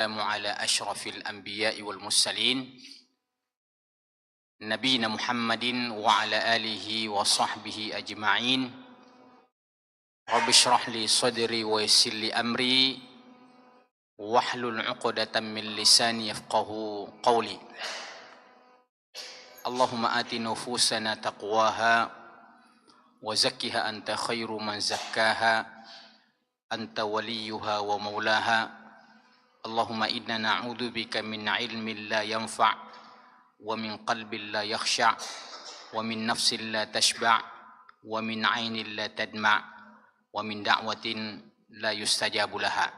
على أشرف الأنبياء والمرسلين نبينا محمد وعلى آله وصحبه أجمعين رب اشرح لي صدري ويسر لي أمري واحلل عقدة من لساني يفقه قولي اللهم آت نفوسنا تقواها وزكها أنت خير من زكاها أنت وليها ومولاها اللهم إنا نعوذ بك من علم لا ينفع ومن قلب لا يخشع ومن نفس لا تشبع ومن عين لا تدمع ومن دعوة لا يستجاب لها.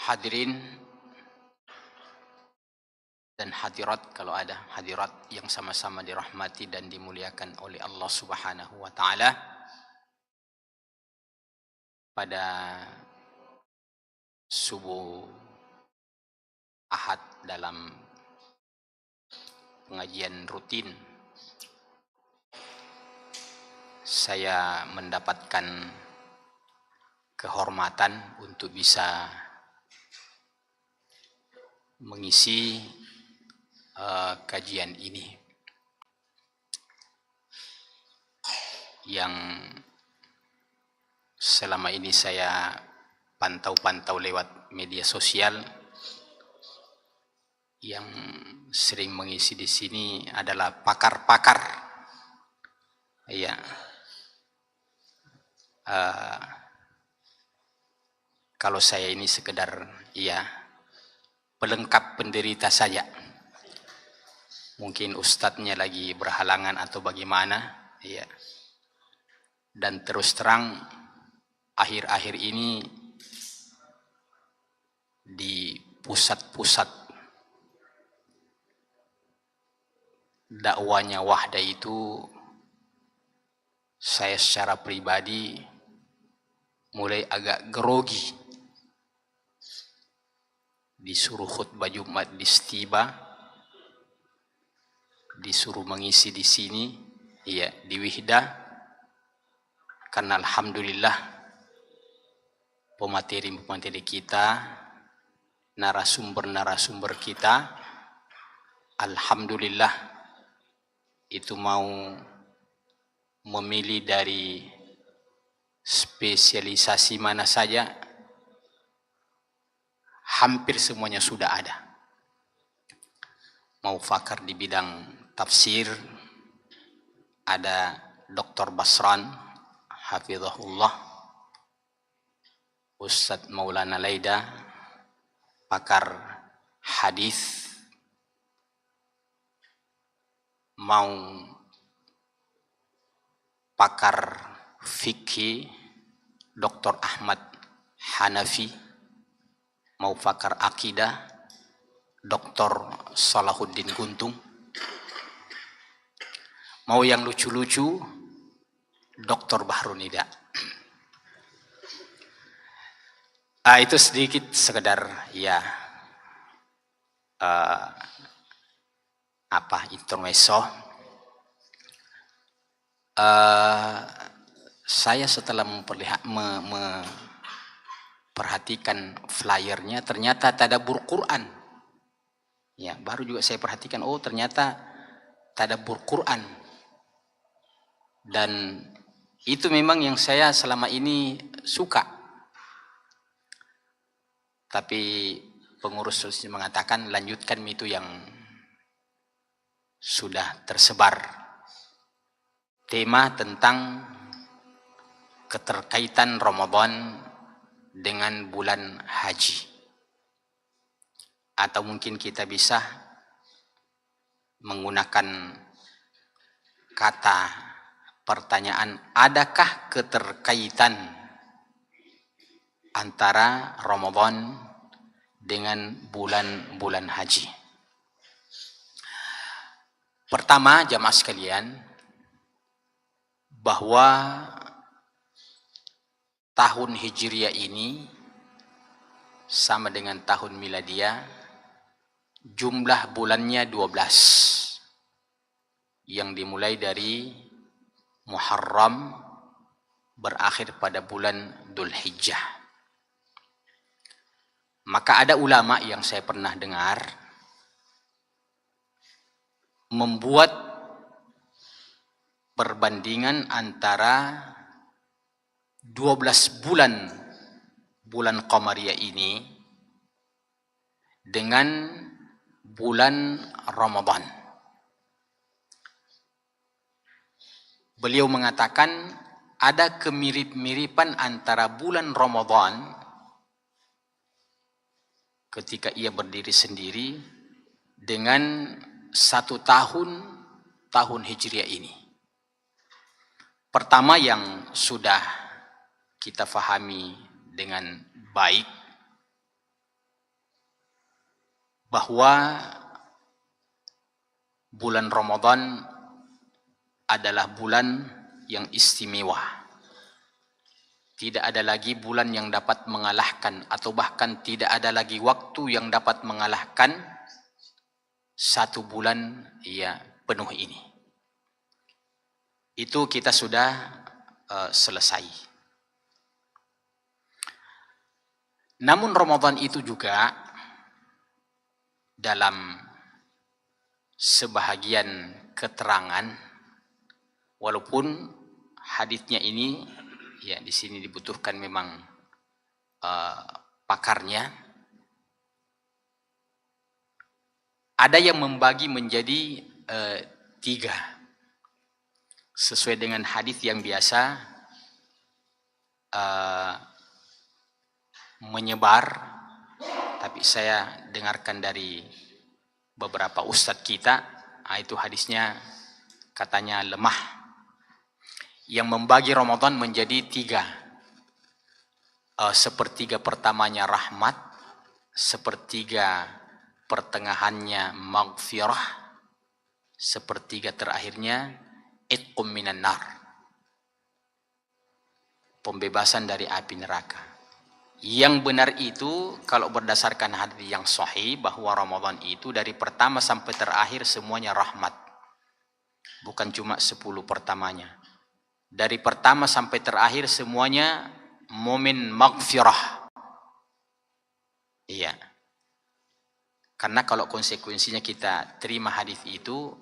Hadirin dan hadirat, kalau ada hadirat yang sama-sama dirahmati dan dimuliakan oleh Allah Subhanahu wa taala. Pada subuh Ahad dalam pengajian rutin, saya mendapatkan kehormatan untuk bisa mengisi kajian ini yang selama ini saya pantau-pantau lewat media sosial. Yang sering mengisi di sini adalah pakar-pakar, ya. Kalau saya ini sekedar pelengkap penderita saja. Mungkin ustadznya lagi berhalangan atau bagaimana, ya. Dan terus terang akhir-akhir ini di pusat-pusat dakwanya Wahda itu, saya secara pribadi mulai agak grogi. Disuruh khutbah Jumat di Stiba, disuruh mengisi di sini, di Wihda. Karena alhamdulillah pemateri-pemateri kita, narasumber-narasumber kita, alhamdulillah itu mau memilih dari spesialisasi mana saja, hampir semuanya sudah ada. Mau fakar di bidang tafsir, ada Dr. Basran hafizahullah, Ustadz Maulana Laida, pakar hadis. Mau pakar fikih, Dr. Ahmad Hanafi. Mau pakar akidah, Dr. Salahuddin Guntung. Mau yang lucu-lucu, Dr. Bahrunida. Itu sedikit sekedar intermezzo. Saya setelah memperhatikan flyernya, ternyata tadabbur Quran. Ya, baru juga saya perhatikan, ternyata tadabbur Quran. Dan itu memang yang saya selama ini suka. Tapi pengurus mengatakan lanjutkan itu yang sudah tersebar. Tema tentang keterkaitan Ramadan dengan bulan haji. Atau mungkin kita bisa menggunakan kata pertanyaan, adakah keterkaitan antara Ramadan dengan bulan-bulan haji? Pertama, jamaah sekalian, bahwa tahun Hijriah ini sama dengan tahun Miladiyah, jumlah bulannya 12, yang dimulai dari Muharram berakhir pada bulan Dzulhijjah. Maka ada ulama yang saya pernah dengar membuat perbandingan antara 12 bulan Qamariyah ini dengan bulan Ramadan. Beliau mengatakan ada kemirip-miripan antara bulan Ramadan ketika ia berdiri sendiri dengan 1 tahun Hijriah ini. Pertama yang sudah kita fahami dengan baik, bahwa bulan Ramadan adalah bulan yang istimewa. Tidak ada lagi bulan yang dapat mengalahkan, atau bahkan tidak ada lagi waktu yang dapat mengalahkan 1 bulan ya penuh ini. Itu kita sudah selesai. Namun Ramadan itu juga dalam sebahagian keterangan, walaupun hadisnya ini ya di sini dibutuhkan memang pakarnya, ada yang membagi menjadi 3 sesuai dengan hadis yang biasa menyebar, tapi saya dengarkan dari beberapa ustadz kita, itu hadisnya katanya lemah, yang membagi Ramadan menjadi 3. Sepertiga pertamanya rahmat, sepertiga pertengahannya maghfirah, sepertiga terakhirnya itqum minan nar, pembebasan dari api neraka. Yang benar itu kalau berdasarkan hadis yang sahih, bahwa Ramadan itu dari pertama sampai terakhir semuanya rahmat, bukan cuma 10 pertamanya. Dari pertama sampai terakhir semuanya momen maghfirah. Iya. Karena kalau konsekuensinya kita terima hadis itu,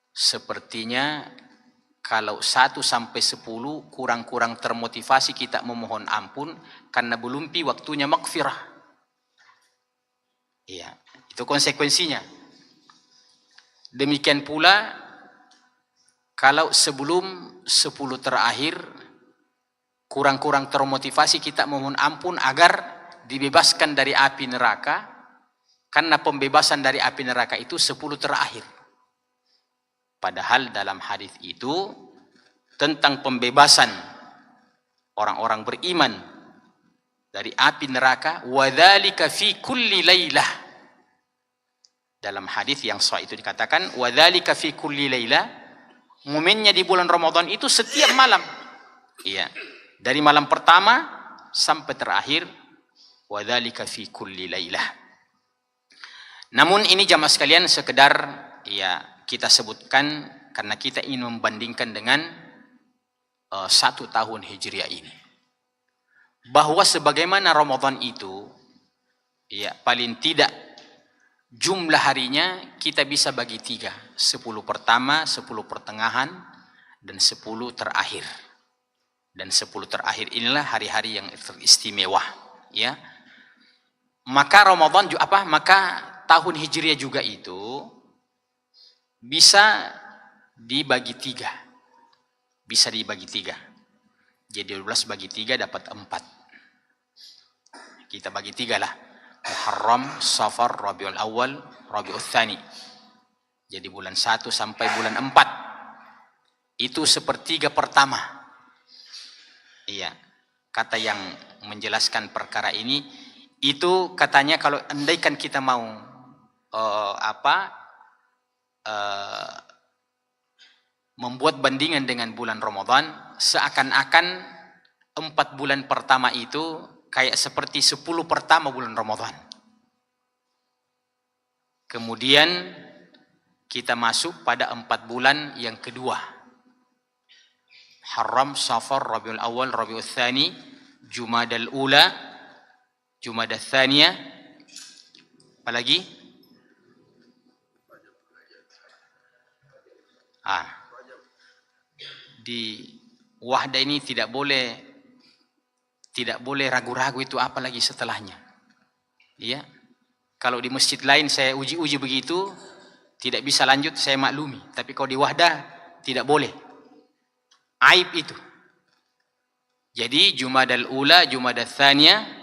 sepertinya kalau 1 sampai 10 kurang-kurang termotivasi kita memohon ampun karena belum waktunya maghfirah. Iya, itu konsekuensinya. Demikian pula kalau sebelum 10 terakhir kurang-kurang termotivasi kita memohon ampun agar dibebaskan dari api neraka, karena pembebasan dari api neraka itu 10 terakhir. Padahal dalam hadis itu tentang pembebasan orang-orang beriman dari api neraka, wadzalika fi kulli lailah. Dalam hadis yang sahih itu dikatakan wadzalika fi kulli lailah, momennya di bulan Ramadan itu setiap malam. Iya, dari malam pertama sampai terakhir, wadzalika fi kulli lailah. Namun ini jamaah sekalian sekedar ya kita sebutkan karena kita ingin membandingkan dengan 1 tahun Hijriah ini, bahwa sebagaimana Ramadan itu ya paling tidak jumlah harinya kita bisa bagi 3, 10 pertama, 10 pertengahan, dan 10 terakhir. Dan 10 terakhir inilah hari-hari yang teristimewa, ya. Maka Ramadan juga maka tahun Hijriah juga itu bisa dibagi 3. Bisa dibagi 3. Jadi 12 bagi 3 dapat 4. Kita bagi 3 lah. Muharram, Safar, Rabiul Awal, Rabiul Tsani. Jadi bulan 1 sampai bulan 4. Itu sepertiga pertama. Iya. Kata yang menjelaskan perkara ini, itu katanya kalau andaikan kita mau membuat bandingan dengan bulan Ramadan, seakan-akan 4 bulan pertama itu kayak seperti 10 pertama bulan Ramadan. Kemudian kita masuk pada 4 bulan yang kedua. Haram, Safar, Rabiul Awal, Rabiul Tsani, Jumadal Ula, Jumadah Tsaniyah, apalagi? Di wahdah ini tidak boleh ragu-ragu itu apa lagi setelahnya. Iya. Kalau di masjid lain saya uji-uji begitu, tidak bisa lanjut, saya maklumi. Tapi kalau di wahdah tidak boleh. Aib itu. Jadi Jumadal Ula, Jumadah Tsaniyah,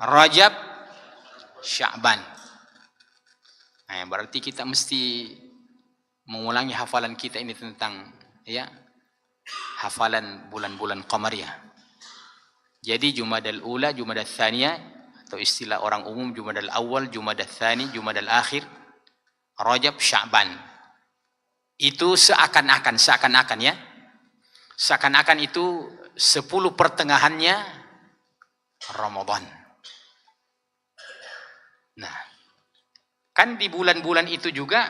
Rajab, Sya'ban. Nah, berarti kita mesti mengulangi hafalan kita ini tentang ya hafalan bulan-bulan qamariyah. Jadi Jumadal Ula, Jumadah Tsaniyah, atau istilah orang umum Jumadal Awal, Jumadah Tsani, Jumadal Akhir, Rajab, Sya'ban. Itu seakan-akan ya. Seakan-akan itu 10 pertengahannya Ramadan. Nah, kan di bulan-bulan itu juga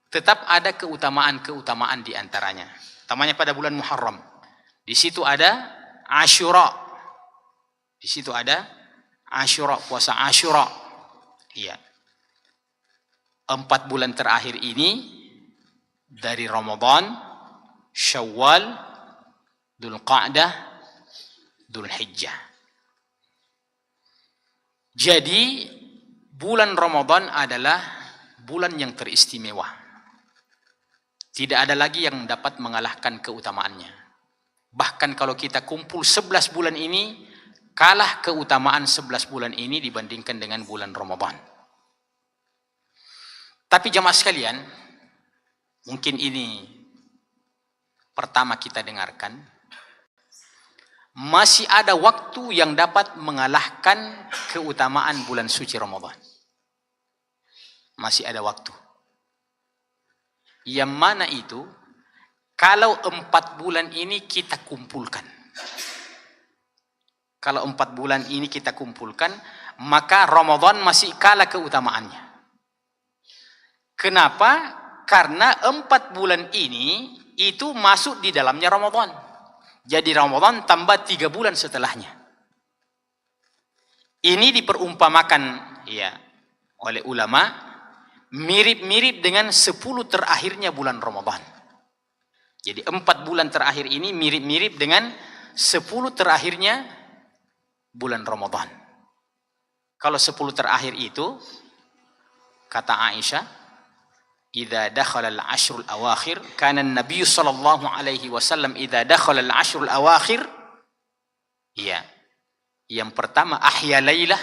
tetap ada keutamaan-keutamaan di antaranya. Utamanya pada bulan Muharram. Di situ ada Asyura. Di situ ada Asyura, puasa Asyura. Iya. 4 bulan terakhir ini dari Ramadan, Syawal, Dzulqa'dah, Dzulhijjah. Jadi bulan Ramadan adalah bulan yang teristimewa. Tidak ada lagi yang dapat mengalahkan keutamaannya. Bahkan kalau kita kumpul 11 bulan ini, kalah keutamaan 11 bulan ini dibandingkan dengan bulan Ramadan. Tapi jamaah sekalian, mungkin ini pertama kita dengarkan, masih ada waktu yang dapat mengalahkan keutamaan bulan suci Ramadan. Masih ada waktu. Yang mana itu? Kalau 4 bulan ini kita kumpulkan. Kalau 4 bulan ini kita kumpulkan, maka Ramadan masih kalah keutamaannya. Kenapa? Karena 4 bulan ini itu masuk di dalamnya Ramadan. Jadi Ramadan tambah 3 bulan setelahnya. Ini diperumpamakan ya oleh ulama mirip-mirip dengan 10 terakhirnya bulan Ramadan. Jadi 4 bulan terakhir ini mirip-mirip dengan 10 terakhirnya bulan Ramadan. Kalau 10 terakhir itu, kata Aisyah, idza dakhala al-ashrul awakhir, kana an-nabiy sallallahu alaihi wasallam idza dakhala al-ashrul awakhir, ya, yang pertama ahya lailah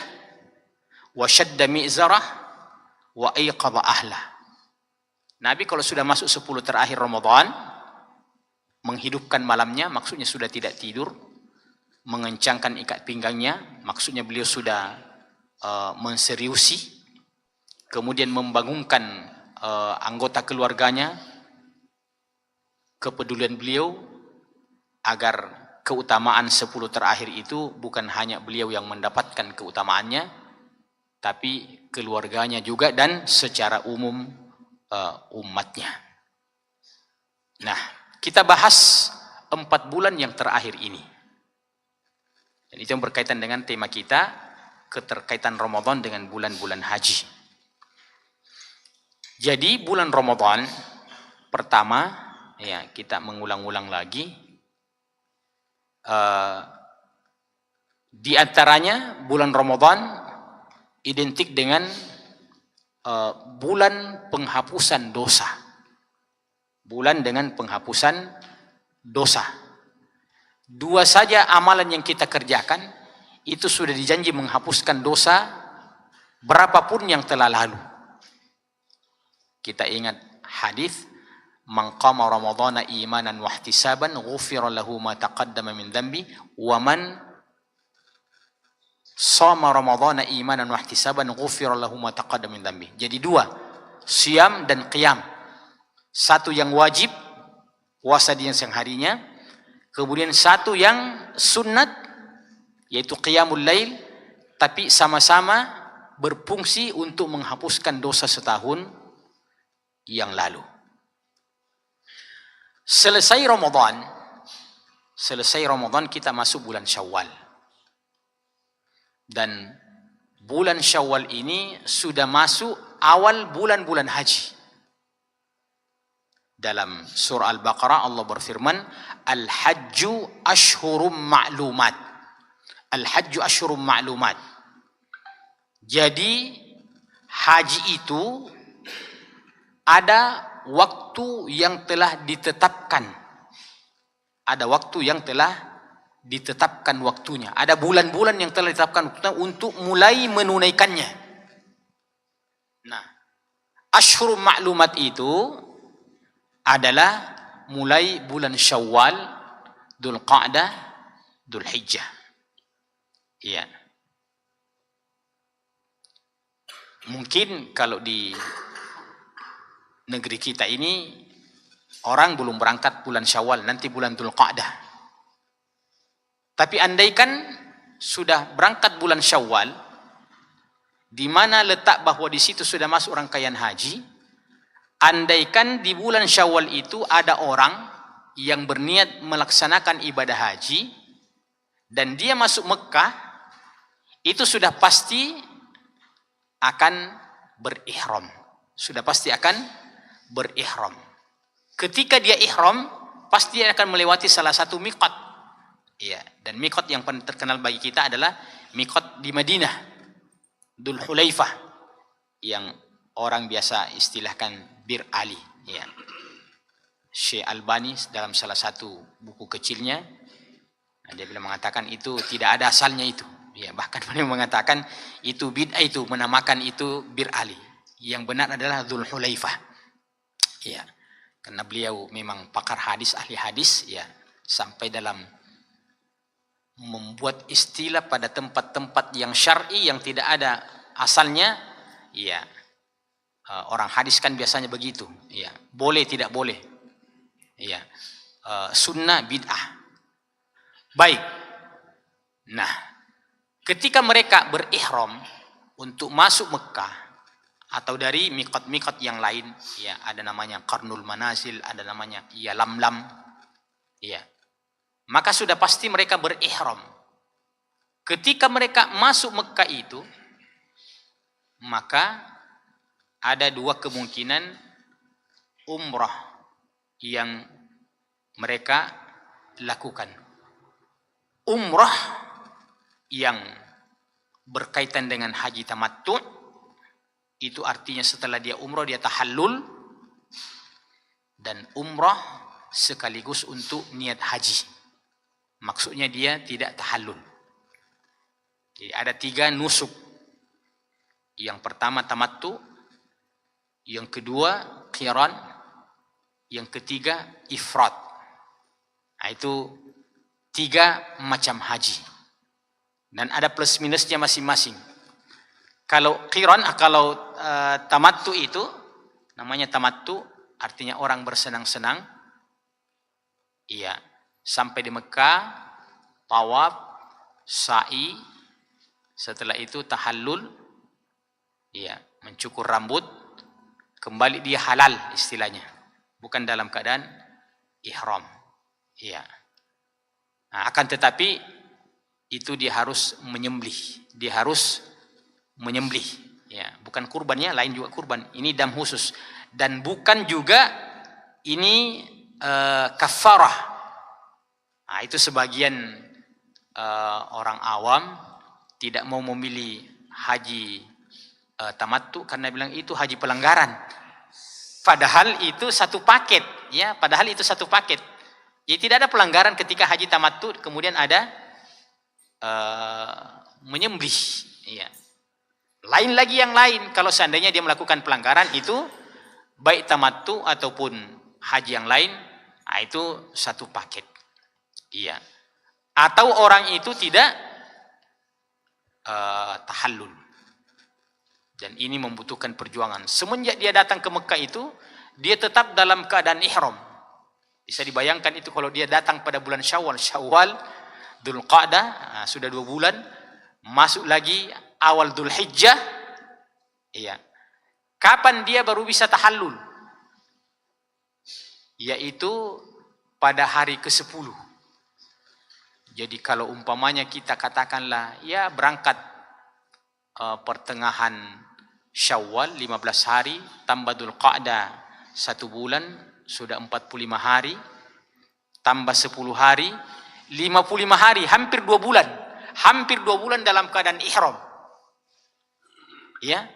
wa shadda mi'zarah wa ayqadha ahlah. Nabi kalau sudah masuk 10 terakhir Ramadan, menghidupkan malamnya, maksudnya sudah tidak tidur, mengencangkan ikat pinggangnya, maksudnya beliau sudah menseriusi, kemudian membangunkan anggota keluarganya, kepedulian beliau agar keutamaan 10 terakhir itu bukan hanya beliau yang mendapatkan keutamaannya, tapi keluarganya juga dan secara umum umatnya. Nah, kita bahas 4 bulan yang terakhir ini. Dan itu yang berkaitan dengan tema kita, keterkaitan Ramadan dengan bulan-bulan haji. Jadi bulan Ramadan pertama, ya kita mengulang-ulang lagi, di antaranya bulan Ramadan identik dengan bulan penghapusan dosa. Bulan dengan penghapusan dosa. 2 saja amalan yang kita kerjakan itu sudah dijanji menghapuskan dosa berapapun yang telah lalu. Kita ingat hadis, man qama ramadhana imanan wa ihtisaban ghufira lahu ma taqaddama min dhanbi wa man shama ramadhana imanan wa ihtisaban ghufira lahu ma taqaddama min dhanbi. Jadi 2, siam dan qiyam. 1 yang wajib, puasa di siang harinya, kemudian 1 yang sunnat, yaitu qiyamul lail, tapi sama-sama berfungsi untuk menghapuskan dosa setahun yang lalu. Selesai Ramadan, selesai Ramadan kita masuk bulan Syawal. Dan bulan Syawal ini sudah masuk awal bulan-bulan haji. Dalam surah Al-Baqarah Allah berfirman, Al-Hajju Ashhurum Ma'lumat. Al-Hajju Ashhurum Ma'lumat. Jadi haji itu ada waktu yang telah ditetapkan. Ada waktu yang telah ditetapkan waktunya. Ada bulan-bulan yang telah ditetapkan waktunya untuk mulai menunaikannya. Nah, Ashhurum Ma'lumat itu adalah mulai bulan Syawal, Dzulqa'dah, Dzulhijjah. Iya. Mungkin kalau di negeri kita ini orang belum berangkat bulan Syawal, nanti bulan Dzulqa'dah. Tapi andaikan sudah berangkat bulan Syawal, di mana letak bahwa di situ sudah masuk rangkaian haji, andaikan di bulan Syawal itu ada orang yang berniat melaksanakan ibadah haji dan dia masuk Mekah, itu sudah pasti akan berihram. Sudah pasti akan berihram. Ketika dia ihram, pasti dia akan melewati salah satu miqat. Iya, dan miqat yang paling terkenal bagi kita adalah miqat di Madinah, Dzul Hulaifah, yang orang biasa istilahkan Bir Ali. Ya. Syekh Albani dalam salah satu buku kecilnya, dia bilang mengatakan itu tidak ada asalnya itu. Ya, bahkan beliau mengatakan itu bid'ah, itu menamakan itu Bir Ali. Yang benar adalah Dzul Hulaifah. Ya. Karena beliau memang pakar hadis, ahli hadis, ya, sampai dalam membuat istilah pada tempat-tempat yang syar'i yang tidak ada asalnya, ya. Orang hadis kan biasanya begitu, ya. Boleh tidak boleh, ya. Sunnah bid'ah. Baik. Nah, ketika mereka berihram untuk masuk Mekah atau dari miqat-miqat yang lain, ya, ada namanya Qarnul Manazil, ada namanya Lamlam, ya. Maka sudah pasti mereka berihram. Ketika mereka masuk Mekah itu, maka ada dua kemungkinan umrah yang mereka lakukan. Umrah yang berkaitan dengan haji tamattu, itu artinya setelah dia umrah dia tahallul, dan umrah sekaligus untuk niat haji. Maksudnya dia tidak tahallul. Jadi ada 3 nusuk. Yang pertama tamattu, yang kedua qiran, yang ketiga ifrad. Nah, itu 3 macam haji. Dan ada plus minusnya masing-masing. Kalau qiran, kalau tamattu itu namanya tamattu, artinya orang bersenang-senang. Iya, sampai di Mekah, tawaf, sa'i, setelah itu tahallul, iya, mencukur rambut, kembali dia halal istilahnya, bukan dalam keadaan ihram. Iya. Nah, akan tetapi itu dia harus menyembelih, ya, bukan kurbannya, lain juga kurban. Ini dam khusus, dan bukan juga ini kafarah. Nah, itu sebagian orang awam tidak mau memilih haji tamattu karena bilang itu haji pelanggaran. Padahal itu satu paket, ya. Padahal itu satu paket. Jadi tidak ada pelanggaran ketika haji tamattu, kemudian ada menyembelih, ya. Lain lagi yang lain, kalau seandainya dia melakukan pelanggaran itu baik tamattu ataupun haji yang lain, nah itu satu paket, iya. Atau orang itu tidak tahallul, dan ini membutuhkan perjuangan. Semenjak dia datang ke Mekah itu, dia tetap dalam keadaan ihram. Bisa dibayangkan itu kalau dia datang pada bulan Syawal, Dzulqa'dah, sudah 2 bulan, masuk lagi awal Dzulhijjah, iya. Kapan dia baru bisa tahallul? Yaitu pada hari ke-10. Jadi kalau umpamanya kita katakanlah ya berangkat pertengahan Syawal 15 hari, tambah Dzulqa'dah 1 bulan, sudah 45 hari, tambah 10 hari, 55 hari, hampir 2 bulan. Hampir 2 bulan dalam keadaan ihram. Ya.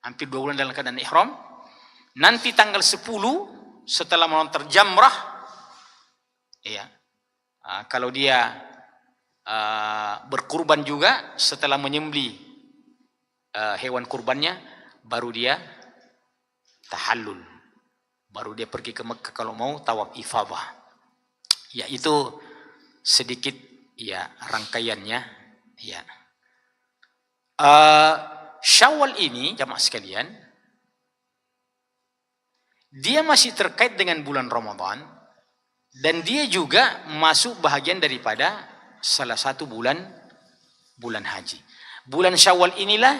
Hampir 2 bulan dalam keadaan ihram. Nanti tanggal 10 setelah melontar jamrah, ya. Kalau dia berkurban juga setelah menyembelih hewan kurbannya, baru dia tahallul, baru dia pergi ke Mekah kalau mau tawaf ifadah. Ya, itu sedikit ya rangkaiannya. Ya. Syawal ini jamaah sekalian, dia masih terkait dengan bulan Ramadan, dan dia juga masuk bahagian daripada salah satu bulan haji. Bulan Syawal inilah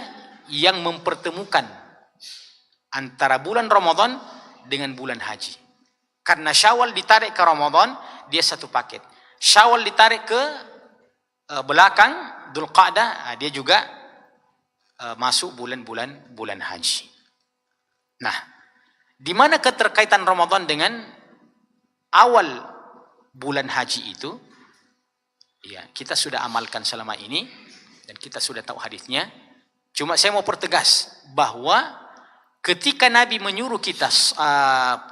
yang mempertemukan antara bulan Ramadan dengan bulan haji. Karena Syawal ditarik ke Ramadan, dia satu paket. Syawal ditarik ke belakang Dzulqa'dah, dia juga masuk bulan haji. Nah, di mana keterkaitan Ramadan dengan awal bulan haji itu? Ya, kita sudah amalkan selama ini dan kita sudah tahu hadisnya. Cuma saya mau pertegas bahwa ketika Nabi menyuruh kita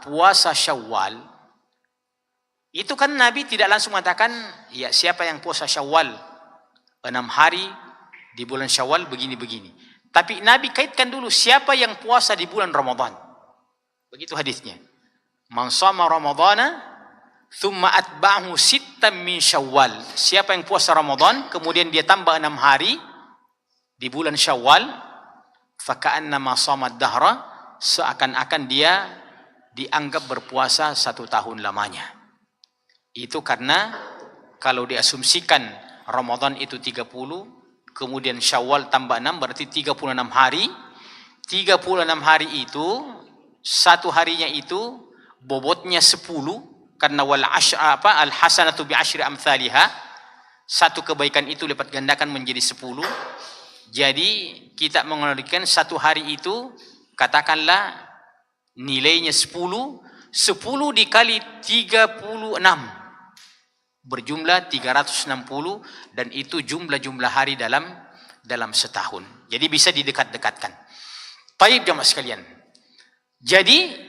puasa Syawal, itu kan Nabi tidak langsung mengatakan, ya siapa yang puasa Syawal 6 hari di bulan Syawal begini-begini. Tapi Nabi kaitkan dulu siapa yang puasa di bulan Ramadan. Begitu hadisnya. Man shama Ramadana thumma atba'ahu sittan min Syawal. Siapa yang puasa Ramadan kemudian dia tambah 6 hari di bulan Syawal, faka'annama shama ad-dahra, seakan-akan dia dianggap berpuasa 1 tahun lamanya. Itu karena kalau diasumsikan Ramadan itu 30, kemudian Syawal tambah 6 berarti 36 hari. 36 hari itu satu harinya itu bobotnya 10, karena al hasanatu bi asyri amsalihha, satu kebaikan itu lipat gandakan menjadi 10. Jadi kita menganalogikan satu hari itu katakanlah nilainya 10 dikali 36 berjumlah 360, dan itu jumlah hari dalam setahun. Jadi bisa didekat-dekatkan. Baik jamaah sekalian. Jadi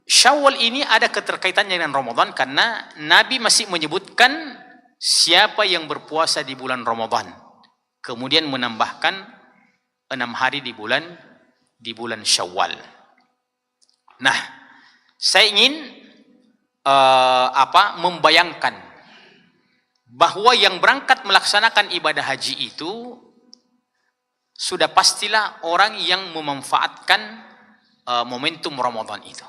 Syawal ini ada keterkaitannya dengan Ramadan karena Nabi masih menyebutkan siapa yang berpuasa di bulan Ramadan, kemudian menambahkan 6 hari di bulan Syawal. Nah, saya ingin membayangkan bahwa yang berangkat melaksanakan ibadah haji itu sudah pastilah orang yang memanfaatkan momentum Ramadan itu.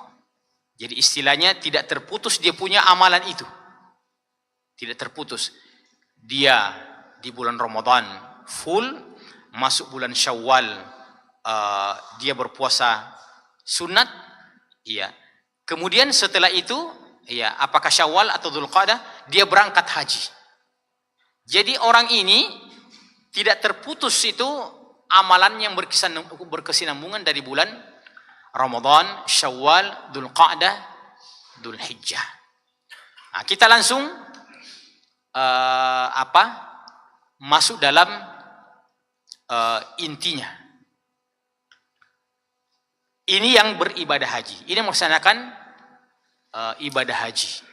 Jadi istilahnya tidak terputus dia punya amalan itu. Tidak terputus. Dia di bulan Ramadan full, masuk bulan Syawal dia berpuasa sunat, iya. Kemudian setelah itu, iya, apakah Syawal atau Dzulqa'dah, dia berangkat haji. Jadi orang ini tidak terputus itu amalan yang berkesinambungan dari bulan Ramadan, Syawal, Dzulqa'dah, Dzulhijjah. Nah, kita langsung masuk dalam intinya. Ini yang beribadah haji. Ini melaksanakan ibadah haji.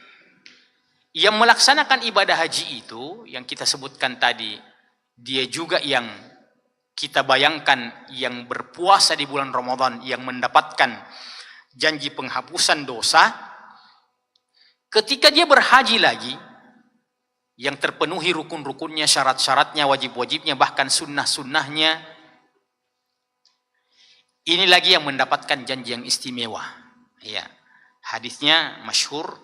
Yang melaksanakan ibadah haji itu yang kita sebutkan tadi, dia juga yang kita bayangkan yang berpuasa di bulan Ramadan yang mendapatkan janji penghapusan dosa. Ketika dia berhaji lagi, yang terpenuhi rukun-rukunnya, syarat-syaratnya, wajib-wajibnya, bahkan sunnah-sunnahnya, ini lagi yang mendapatkan janji yang istimewa. Ya, hadisnya masyhur,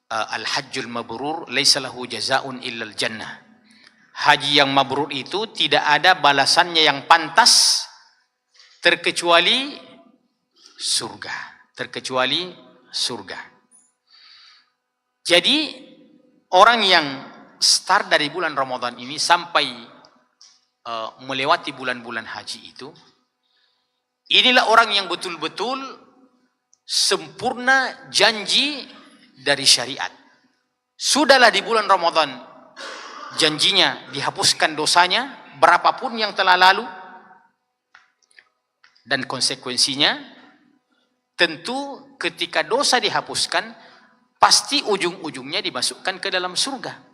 al-hajjul mabrur laisa lahu jazaa'un illal jannah. Haji yang mabrur itu tidak ada balasannya yang pantas terkecuali surga, terkecuali surga. Jadi orang yang start dari bulan Ramadan ini sampai melewati bulan-bulan haji itu, inilah orang yang betul-betul sempurna janji dari syariat. Sudahlah di bulan Ramadan janjinya dihapuskan dosanya berapapun yang telah lalu, dan konsekuensinya tentu ketika dosa dihapuskan pasti ujung-ujungnya dimasukkan ke dalam surga.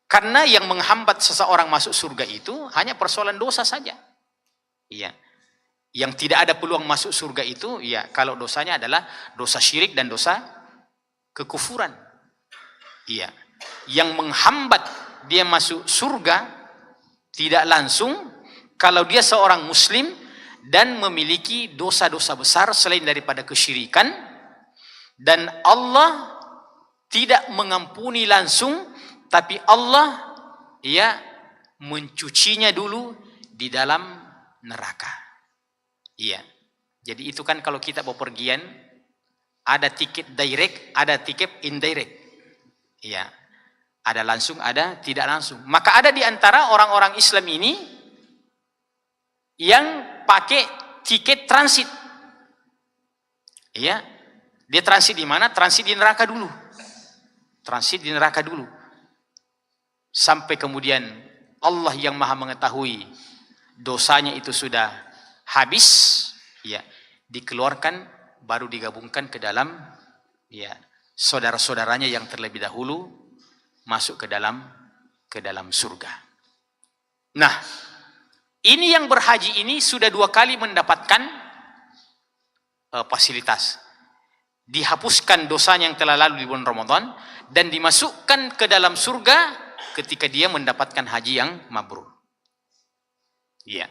Karena yang menghambat seseorang masuk surga itu hanya persoalan dosa saja. Iya. Yang tidak ada peluang masuk surga itu ya kalau dosanya adalah dosa syirik dan dosa kekufuran. Iya. Yang menghambat dia masuk surga tidak langsung kalau dia seorang muslim dan memiliki dosa-dosa besar selain daripada kesyirikan, dan Allah tidak mengampuni langsung, tapi Allah ya mencucinya dulu di dalam neraka. Iya. Jadi itu kan kalau kita bepergian ada tiket direct, ada tiket indirect. Iya. Ada langsung, ada tidak langsung. Maka ada di antara orang-orang Islam ini yang pakai tiket transit. Iya. Dia transit di mana? Transit di neraka dulu. Transit di neraka dulu. Sampai kemudian Allah yang Maha mengetahui dosanya itu sudah habis, ya, dikeluarkan baru digabungkan ke dalam ya saudara-saudaranya yang terlebih dahulu masuk ke dalam surga. Nah, ini yang berhaji ini sudah 2 kali mendapatkan fasilitas. Dihapuskan dosanya yang telah lalu di bulan Ramadan dan dimasukkan ke dalam surga ketika dia mendapatkan haji yang mabrur. Iya.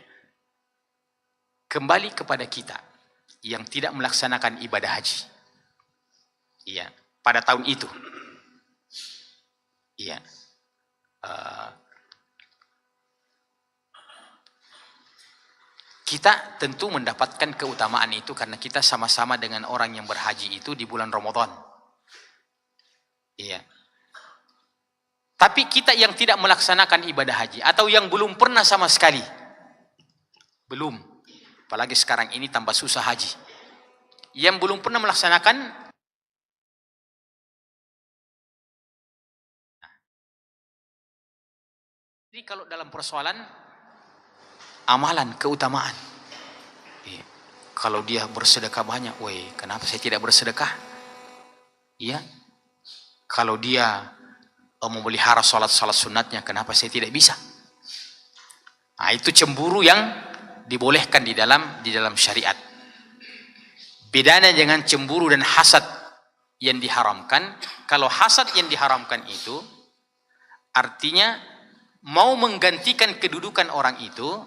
Kembali kepada kita yang tidak melaksanakan ibadah haji. Iya, pada tahun itu. Iya. Kita tentu mendapatkan keutamaan itu karena kita sama-sama dengan orang yang berhaji itu di bulan Ramadan. Iya. Tapi kita yang tidak melaksanakan ibadah haji atau yang belum pernah sama sekali, belum, apalagi sekarang ini tambah susah haji, yang belum pernah melaksanakan, jadi kalau dalam persoalan amalan, keutamaan. Ya. Kalau dia bersedekah banyak, woi, kenapa saya tidak bersedekah? Ya. Kalau dia memelihara salat-salat sunatnya, kenapa saya tidak bisa? Nah, itu cemburu yang dibolehkan di dalam syariat. Bedanya dengan cemburu dan hasad yang diharamkan. Kalau hasad yang diharamkan itu artinya mau menggantikan kedudukan orang itu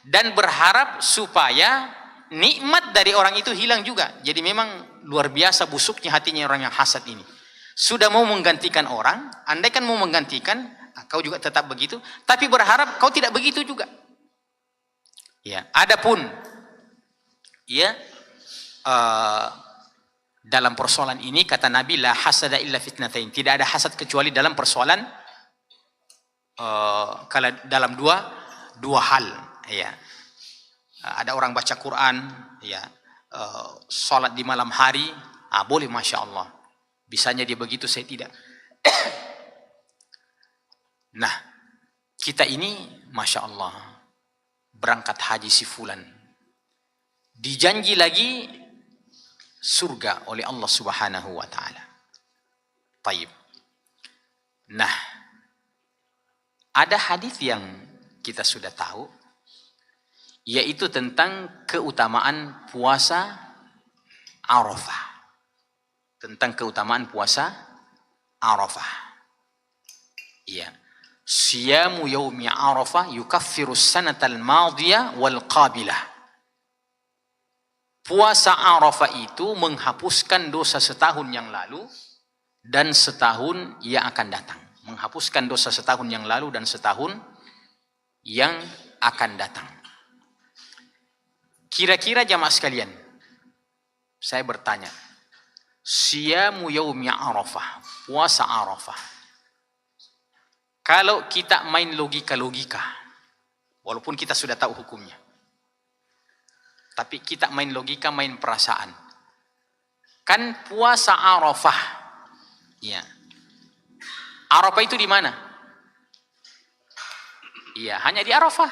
dan berharap supaya nikmat dari orang itu hilang juga. Jadi memang luar biasa busuknya hatinya orang yang hasad ini. Sudah mau menggantikan orang, andaikan mau menggantikan, kau juga tetap begitu, tapi berharap kau tidak begitu juga. Ya, adapun ya dalam persoalan ini kata Nabi, la hasada illa fitnatain. Tidak ada hasad kecuali dalam persoalan kalau dalam dua hal. Ya, ada orang baca Quran, ya, sholat di malam hari, boleh, masya Allah. Bisanya dia begitu, saya tidak. Nah, kita ini, masya Allah, berangkat haji si fulan, dijanji lagi surga oleh Allah Subhanahu wa Ta'ala. Taib. Nah, ada hadis yang kita sudah tahu, yaitu tentang keutamaan puasa Arafah. Tentang keutamaan puasa Arafah. Iya. Siyamu yaumi Arafah yukaffiru sanatal madiyah wal qabilah. Puasa Arafah itu menghapuskan dosa setahun yang lalu dan setahun yang akan datang. Menghapuskan dosa setahun yang lalu dan setahun yang akan datang. Kira-kira jamaah sekalian, saya bertanya, siyamu yaumi Arafah, puasa Arafah, Kalau kita main logika-logika, walaupun kita sudah tahu hukumnya, tapi kita main logika, main perasaan. Kan puasa Arafah, ya. Arafah itu di mana? Iya, hanya di Arafah,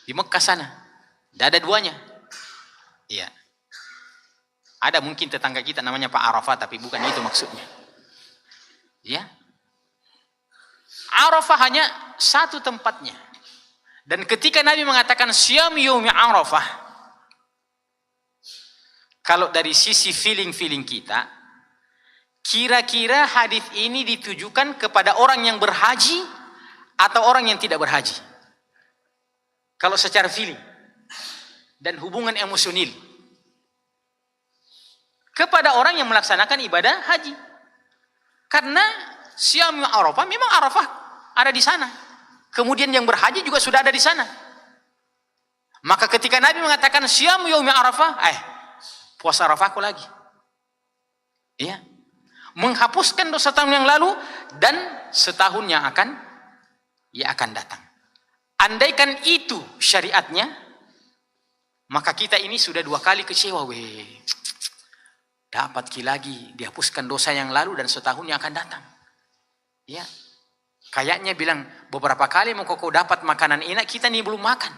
di Mekah sana. Tidak ada duanya. Iya. Ada mungkin tetangga kita namanya Pak Arafah, tapi bukan itu maksudnya. Ya. Arafah hanya satu tempatnya. Dan ketika Nabi mengatakan Syam yaumi Arafah, kalau dari sisi feeling kita, kira-kira hadis ini ditujukan kepada orang yang berhaji atau orang yang tidak berhaji? Kalau secara feeling dan hubungan emosional, kepada orang yang melaksanakan ibadah haji. Karena Syam Arafah, memang Arafah ada di sana. Kemudian yang berhaji juga sudah ada di sana. Maka ketika Nabi mengatakan Syam yaumi Arafah, puasa Arafahku lagi. Iya. Menghapuskan dosa tahun yang lalu dan setahun yang akan datang. Andaikan itu syariatnya, maka kita ini sudah 2 kali kecewa. Dapat lagi dihapuskan dosa yang lalu dan setahun yang akan datang. Ya. Kayaknya bilang beberapa kali mau kau dapat makanan enak, kita nih belum makan.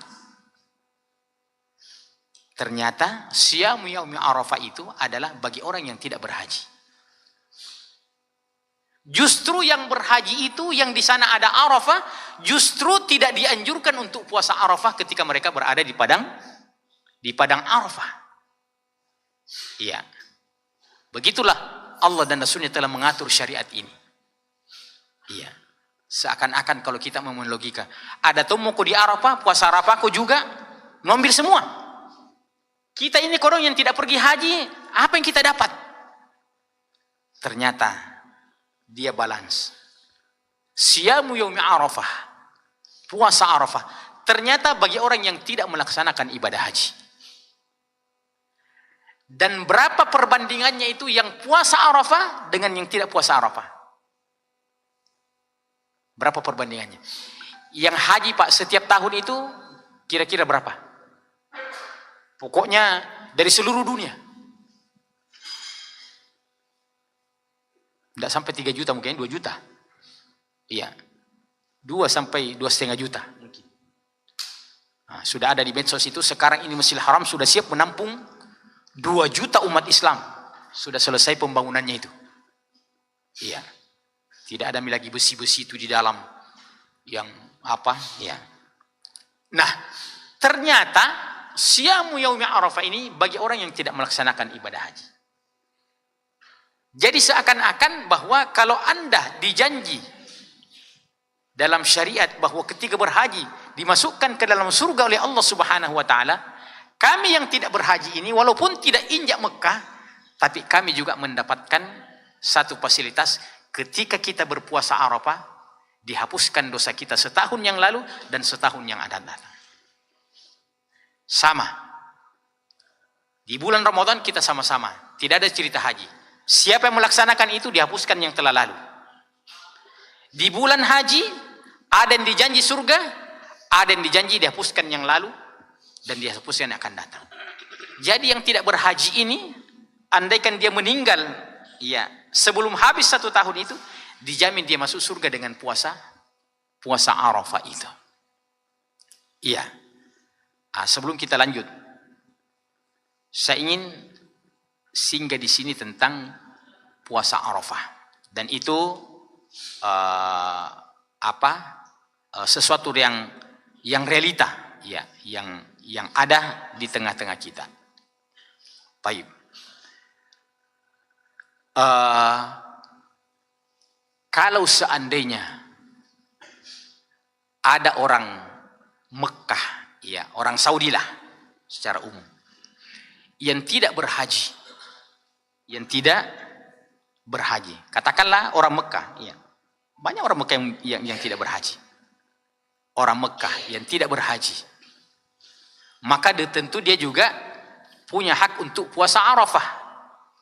Ternyata Syam yaumi Arafah itu adalah bagi orang yang tidak berhaji. Justru yang berhaji itu, yang di sana ada Arafah, justru tidak dianjurkan untuk puasa Arafah ketika mereka berada di padang Arafah. Iya. Begitulah Allah dan Rasulnya telah mengatur syariat ini. Iya. Seakan-akan kalau kita mau logika, ada tomoku di Arafah, puasa Arafahku juga, ngambil semua. Kita ini orang yang tidak pergi haji, apa yang kita dapat? Ternyata dia balance. Siyamu yaumi Arafah, puasa Arafah, ternyata bagi orang yang tidak melaksanakan ibadah haji. Dan berapa perbandingannya itu yang puasa Arafah dengan yang tidak puasa Arafah? Berapa perbandingannya? Yang haji Pak setiap tahun itu kira-kira berapa? Pokoknya dari seluruh dunia. Tidak sampai 3 juta, mungkin 2 juta. Iya. 2 sampai 2,5 juta mungkin. Nah, sudah ada di medsos itu, sekarang ini Masjidil Haram sudah siap menampung 2 juta umat Islam. Sudah selesai pembangunannya itu. Iya. Tidak ada lagi besi-besi itu di dalam yang apa? Ya. Nah, ternyata Syamu yaumi Arafah ini bagi orang yang tidak melaksanakan ibadah haji. Jadi seakan-akan bahwa kalau Anda dijanji dalam syariat bahwa ketika berhaji dimasukkan ke dalam surga oleh Allah Subhanahu wa taala, kami yang tidak berhaji ini walaupun tidak injak Mekah, tapi kami juga mendapatkan satu fasilitas. Ketika kita berpuasa Arafah, dihapuskan dosa kita setahun yang lalu dan setahun yang akan datang. Sama. Di bulan Ramadan kita sama-sama. Tidak ada cerita haji. Siapa yang melaksanakan itu dihapuskan yang telah lalu. Di bulan haji, ada yang dijanji surga, ada yang dijanji dihapuskan yang lalu, dan dihapuskan yang akan datang. Jadi yang tidak berhaji ini, andaikan dia meninggal, ya, sebelum habis 1 tahun itu, dijamin dia masuk surga dengan puasa Arafah itu. Iya. Sebelum kita lanjut, saya ingin singgah di sini tentang puasa Arafah, dan itu sesuatu yang realita, ya, yang ada di tengah-tengah kita. Baik. Kalau seandainya ada orang Mekah, ya, orang Saudi lah secara umum, yang tidak berhaji, katakanlah orang Mekah, ya, banyak orang Mekah yang tidak berhaji, orang Mekah yang tidak berhaji, maka tentu dia juga punya hak untuk puasa Arafah,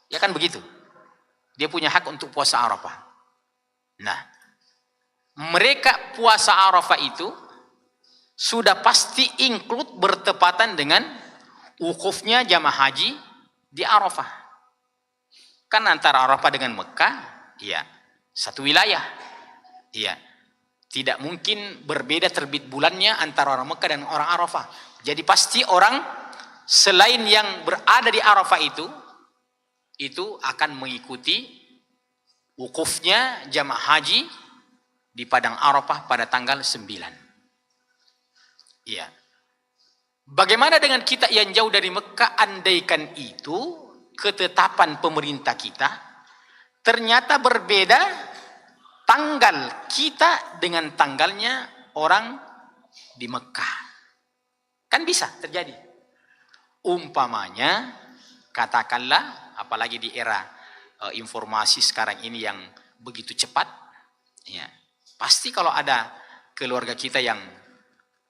ya kan begitu? Dia punya hak untuk puasa Arafah. Nah, mereka puasa Arafah itu sudah pasti include bertepatan dengan wukufnya jamaah haji di Arafah. Kan antara Arafah dengan Mekah, ya, satu wilayah. Ya. Tidak mungkin berbeda terbit bulannya antara orang Mekah dan orang Arafah. Jadi pasti orang selain yang berada di Arafah itu akan mengikuti wukufnya jamaah haji di padang Arafah pada tanggal 9. Iya. Bagaimana dengan kita yang jauh dari Mekah? Andaikan itu ketetapan pemerintah kita ternyata berbeda tanggal kita dengan tanggalnya orang di Mekah. Kan bisa terjadi. Umpamanya, katakanlah, apalagi di era informasi sekarang ini yang begitu cepat, ya, pasti kalau ada keluarga kita yang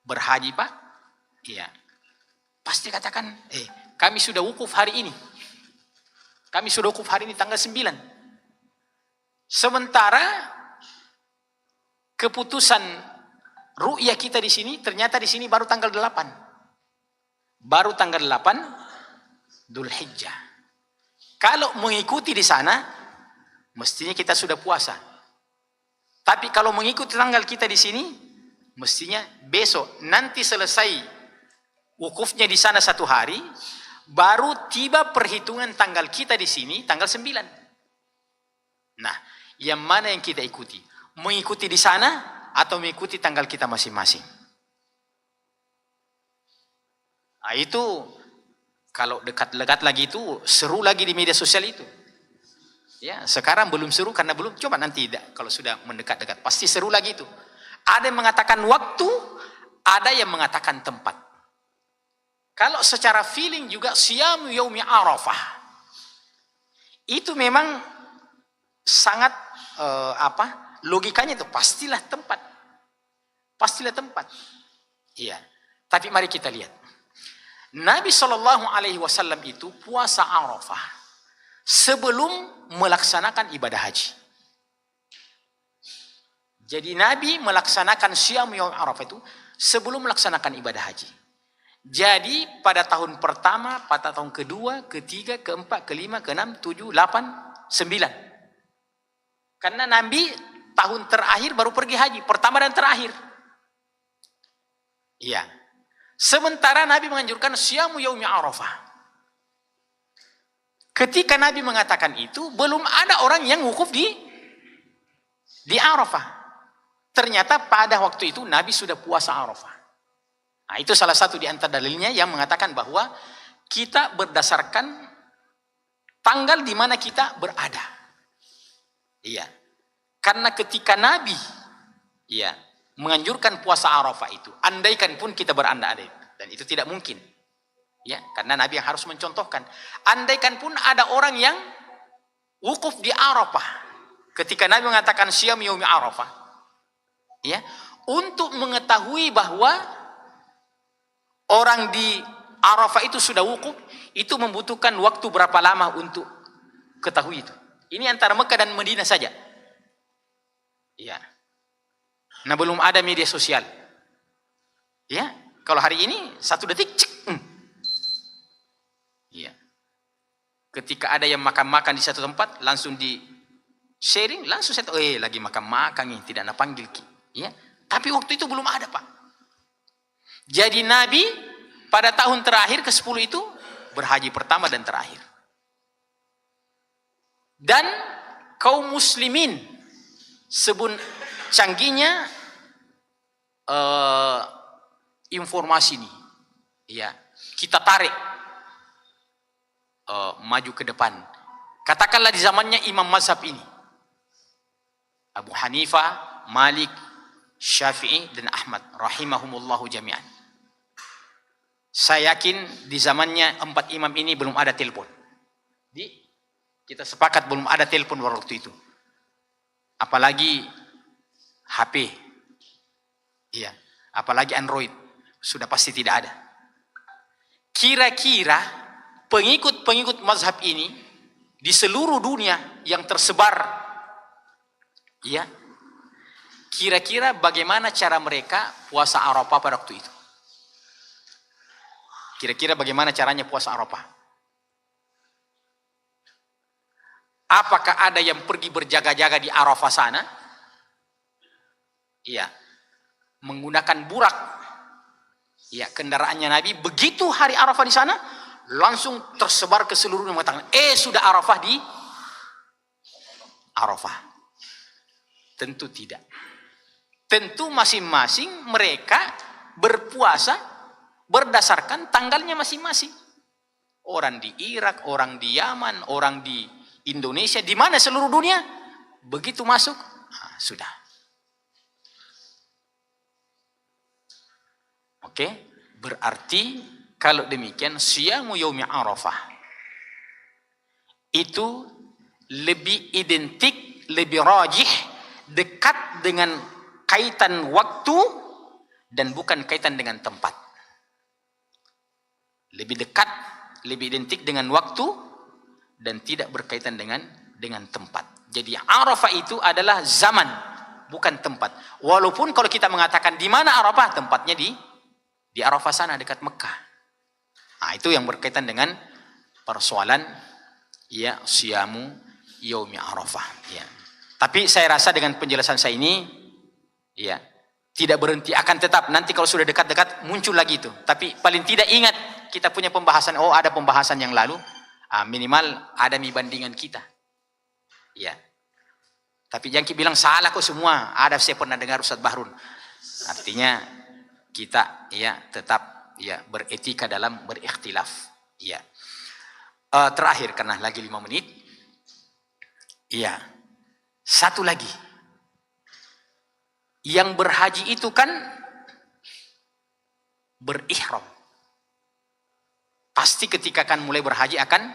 berhaji, Pak, ya, pasti katakan, kami sudah wukuf hari ini. Kami sudah wukuf hari ini tanggal 9. Sementara keputusan ru'yah kita di sini ternyata di sini baru tanggal 8. Baru tanggal 8 Dzulhijjah. Kalau mengikuti di sana mestinya kita sudah puasa. Tapi kalau mengikuti tanggal kita di sini mestinya besok nanti selesai wukufnya di sana 1 hari baru tiba perhitungan tanggal kita di sini tanggal 9. Nah, yang mana yang kita ikuti? Mengikuti di sana atau mengikuti tanggal kita masing-masing? Nah, itu kalau dekat-dekat lagi itu seru lagi di media sosial itu. Ya, sekarang belum seru karena belum, coba nanti kalau sudah mendekat-dekat pasti seru lagi itu. Ada yang mengatakan waktu, ada yang mengatakan tempat. Kalau secara feeling juga siyamu yaumi Arafah. Itu memang sangat logikanya itu pastilah tempat. Pastilah tempat. Iya. Tapi mari kita lihat. Nabi SAW itu puasa Arafah sebelum melaksanakan ibadah haji. Jadi Nabi melaksanakan Syam Yaum Arafah itu sebelum melaksanakan ibadah haji. Jadi pada tahun pertama, pada tahun kedua, ketiga, keempat, kelima, keenam, 7, 8, 9. Karena Nabi tahun terakhir baru pergi haji, pertama dan terakhir. Iya. Sementara Nabi menganjurkan Syamu Yaumi Arafah. Ketika Nabi mengatakan itu, belum ada orang yang wukuf di Arafah. Ternyata pada waktu itu Nabi sudah puasa Arafah. Nah, itu salah satu di antara dalilnya yang mengatakan bahwa kita berdasarkan tanggal di mana kita berada. Iya. Karena ketika Nabi menganjurkan puasa Arafah itu, andaikan pun kita berandai-andai, dan itu tidak mungkin. Ya, karena Nabi yang harus mencontohkan. Andaikan pun ada orang yang wukuf di Arafah ketika Nabi mengatakan Syam Yaumi Arafah. Ya, untuk mengetahui bahwa orang di Arafah itu sudah wukuf, itu membutuhkan waktu berapa lama untuk ketahui itu. Ini antara Mekah dan Madinah saja. Ya. Nah, belum ada media sosial. Ya, kalau hari ini 1 detik cek. Ya. Ketika ada yang makan-makan di satu tempat, langsung di sharing, langsung saya tahu, lagi makan-makan nih, tidak nak panggil. Ya. Tapi waktu itu belum ada, Pak. Jadi Nabi pada tahun terakhir ke-10 itu berhaji pertama dan terakhir. Dan kaum muslimin sebelum canggihnya informasi ini, ya, kita tarik maju ke depan. Katakanlah di zamannya imam mazhab ini, Abu Hanifah, Malik, Syafi'i dan Ahmad rahimahumullahu jami'an. Saya yakin di zamannya 4 imam ini belum ada telepon. Kita sepakat belum ada telepon waktu itu. Apalagi HP. Iya, apalagi Android. Sudah pasti tidak ada. Kira-kira pengikut-pengikut mazhab ini di seluruh dunia yang tersebar, ya, Kira-kira bagaimana cara mereka puasa Arafah pada waktu itu? Kira-kira bagaimana caranya puasa Arafah? Apakah ada yang pergi berjaga-jaga di Arafah sana? Iya. Menggunakan burak. Ya, kendaraannya Nabi. Begitu hari Arafah di sana, langsung tersebar ke seluruh mengatakan, sudah Arafah di Arafah. Tentu tidak. Tentu masing-masing mereka berpuasa berdasarkan tanggalnya masing-masing. Orang di Irak, orang di Yaman, orang di Indonesia, di mana seluruh dunia, begitu masuk, sudah. Oke, berarti kalau demikian siyamu yaumi Arafah itu lebih identik, lebih rajih, dekat dengan kaitan waktu dan bukan kaitan dengan tempat. Lebih dekat, lebih identik dengan waktu dan tidak berkaitan dengan tempat. Jadi Arafah itu adalah zaman, bukan tempat. Walaupun kalau kita mengatakan di mana Arafah, tempatnya di Arafah sana dekat Mekah. Nah, itu yang berkaitan dengan persoalan ya siyamu yaumi Arafah. Ya. Tapi saya rasa dengan penjelasan saya ini, ya tidak berhenti, akan tetap nanti kalau sudah dekat-dekat muncul lagi itu. Tapi paling tidak ingat kita punya pembahasan. Oh, ada pembahasan yang lalu. Minimal ada bandingan kita. Ya. Tapi jangan bilang salah kok semua. Ada, saya pernah dengar Ustaz Bahrun. Artinya kita ya tetap ya beretika dalam berikhtilaf. Ya. Terakhir karena lagi 5 menit. Iya. Satu lagi. Yang berhaji itu kan berihram. Pasti ketika akan mulai berhaji akan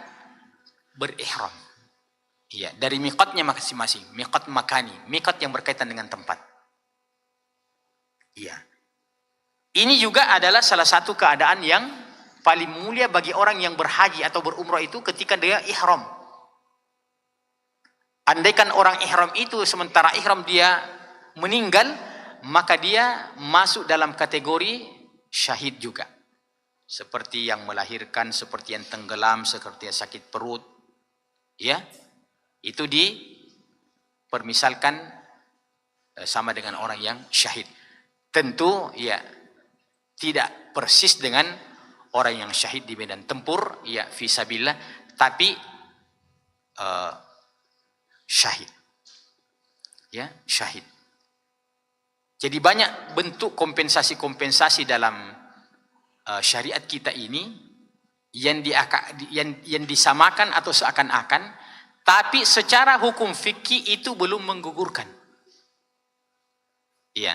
berihram. Iya, dari miqatnya masing-masing, miqat makani, miqat yang berkaitan dengan tempat. Iya. Ini juga adalah salah satu keadaan yang paling mulia bagi orang yang berhaji atau berumrah itu ketika dia ihram. Andaikan orang ihram itu sementara ihram dia meninggal, maka dia masuk dalam kategori syahid juga. Seperti yang melahirkan, seperti yang tenggelam, seperti yang sakit perut. Ya. Itu dipermisalkan sama dengan orang yang syahid. Tentu ya tidak persis dengan orang yang syahid di medan tempur, ya fisabilillah, tapi syahid. Ya, syahid. Jadi banyak bentuk kompensasi-kompensasi dalam syariat kita ini yang disamakan atau seakan-akan, tapi secara hukum fikih itu belum menggugurkan. Iya.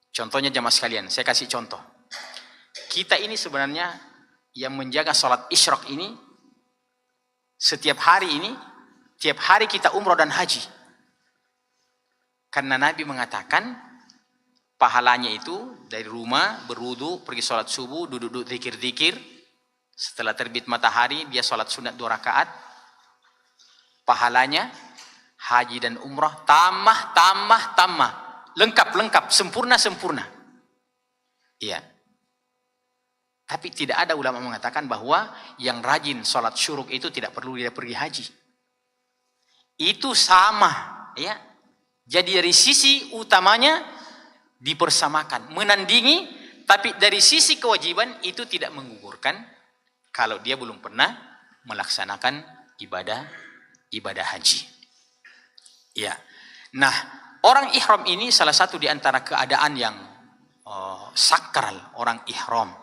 Contohnya jamaah sekalian, saya kasih contoh. Kita ini sebenarnya yang menjaga sholat isyraq ini, setiap hari ini, tiap hari kita umrah dan haji. Karena Nabi mengatakan, pahalanya itu dari rumah, berwudu, pergi sholat subuh, duduk-duduk zikir-zikir. Setelah terbit matahari, dia sholat sunat 2 rakaat. Pahalanya, haji dan umrah, tambah. Lengkap, sempurna. Iya. Tapi tidak ada ulama mengatakan bahwa yang rajin sholat syuruk itu tidak perlu dia pergi haji. Itu sama, ya. Jadi dari sisi utamanya dipersamakan, menandingi, tapi dari sisi kewajiban itu tidak menggugurkan kalau dia belum pernah melaksanakan ibadah haji. Ya. Nah, orang ihram ini salah satu di antara keadaan yang sakral orang ihram.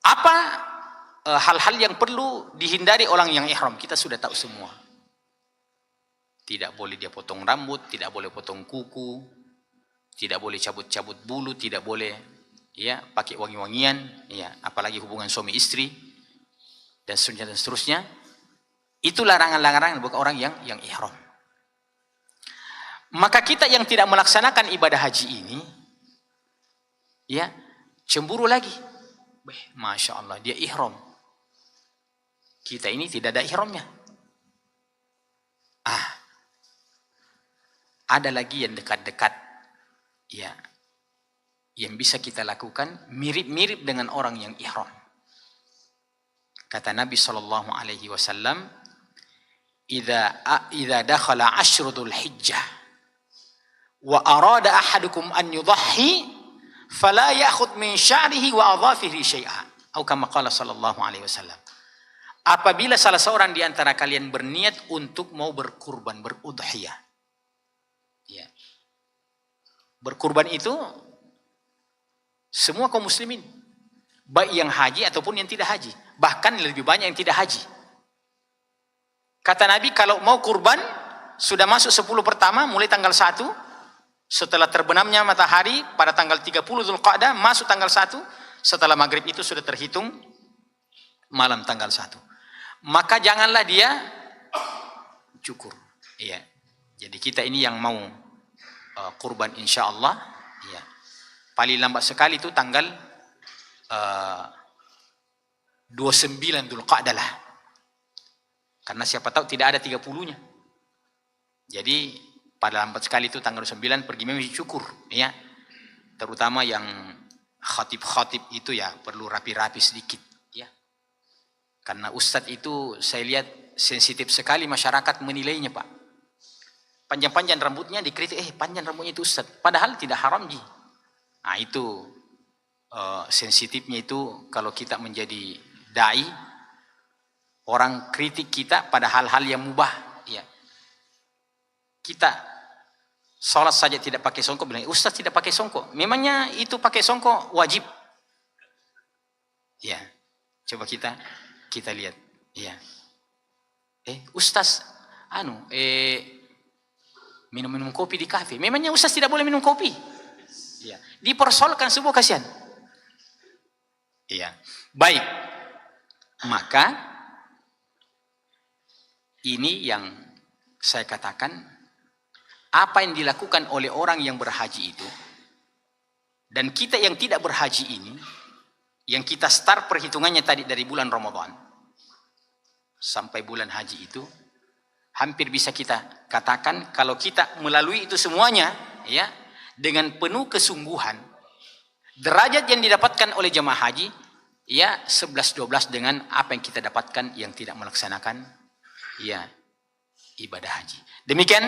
Apa hal-hal yang perlu dihindari orang yang ihram? Kita sudah tahu semua. Tidak boleh dia potong rambut, tidak boleh potong kuku, tidak boleh cabut-cabut bulu, tidak boleh ya pakai wangi-wangian, ya apalagi hubungan suami istri dan seterusnya. Itu larangan-larangan buat orang yang ihram. Maka kita yang tidak melaksanakan ibadah haji ini, ya cemburu lagi. Masya Allah, dia ihram. Kita ini tidak ada ihramnya. ada lagi yang dekat-dekat, ya, yang bisa kita lakukan mirip-mirip dengan orang yang ihram. Kata Nabi sallallahu alaihi wasallam, "Idza dakhala ashrul hijjah wa arada ahadukum an yudhhi fala ya'khudh min sya'rihi wa adhafihi syai'a." Atau kama qala sallallahu alaihi wasallam. Apabila salah seorang di antara kalian berniat untuk mau berkurban, berudhiyah. Ya. Berkurban itu semua kaum muslimin, baik yang haji ataupun yang tidak haji. Bahkan lebih banyak yang tidak haji. Kata Nabi, kalau mau kurban, sudah masuk 10 pertama, mulai tanggal 1, setelah terbenamnya matahari pada tanggal 30 Dzulqa'dah, masuk tanggal 1, setelah maghrib itu sudah terhitung malam tanggal 1. Maka janganlah dia cukur. Ya. Jadi kita ini yang mau kurban insya Allah, ya, paling lambat sekali itu tanggal 29 Dzulqa'dah lah. Karena siapa tahu tidak ada 30-nya. Jadi pada lambat sekali itu tanggal 9 pergi memang cukur, ya. Terutama yang khatib-khatib itu ya perlu rapi-rapi sedikit, ya. Karena ustadz itu saya lihat sensitif sekali masyarakat menilainya, Pak. Panjang-panjang rambutnya dikritik, panjang rambutnya itu ustadz. Padahal tidak haram, Ji. Nah itu sensitifnya itu kalau kita menjadi dai, orang kritik kita pada hal-hal yang mubah, ya. Kita sholat saja tidak pakai songkok, bilang ustaz tidak pakai songkok. Memangnya itu pakai songkok wajib? Ya, coba kita lihat. Ya, ustaz, minum kopi di kafe. Memangnya ustaz tidak boleh minum kopi? Ya, dipersoalkan sebuah kasihan. Iya, baik. Maka ini yang saya katakan, apa yang dilakukan oleh orang yang berhaji itu, dan kita yang tidak berhaji ini, yang kita start perhitungannya tadi dari bulan Ramadan sampai bulan haji itu, hampir bisa kita katakan kalau kita melalui itu semuanya, ya, dengan penuh kesungguhan, derajat yang didapatkan oleh jemaah haji, ya 11-12 dengan apa yang kita dapatkan yang tidak melaksanakan, ya, ibadah haji. Demikian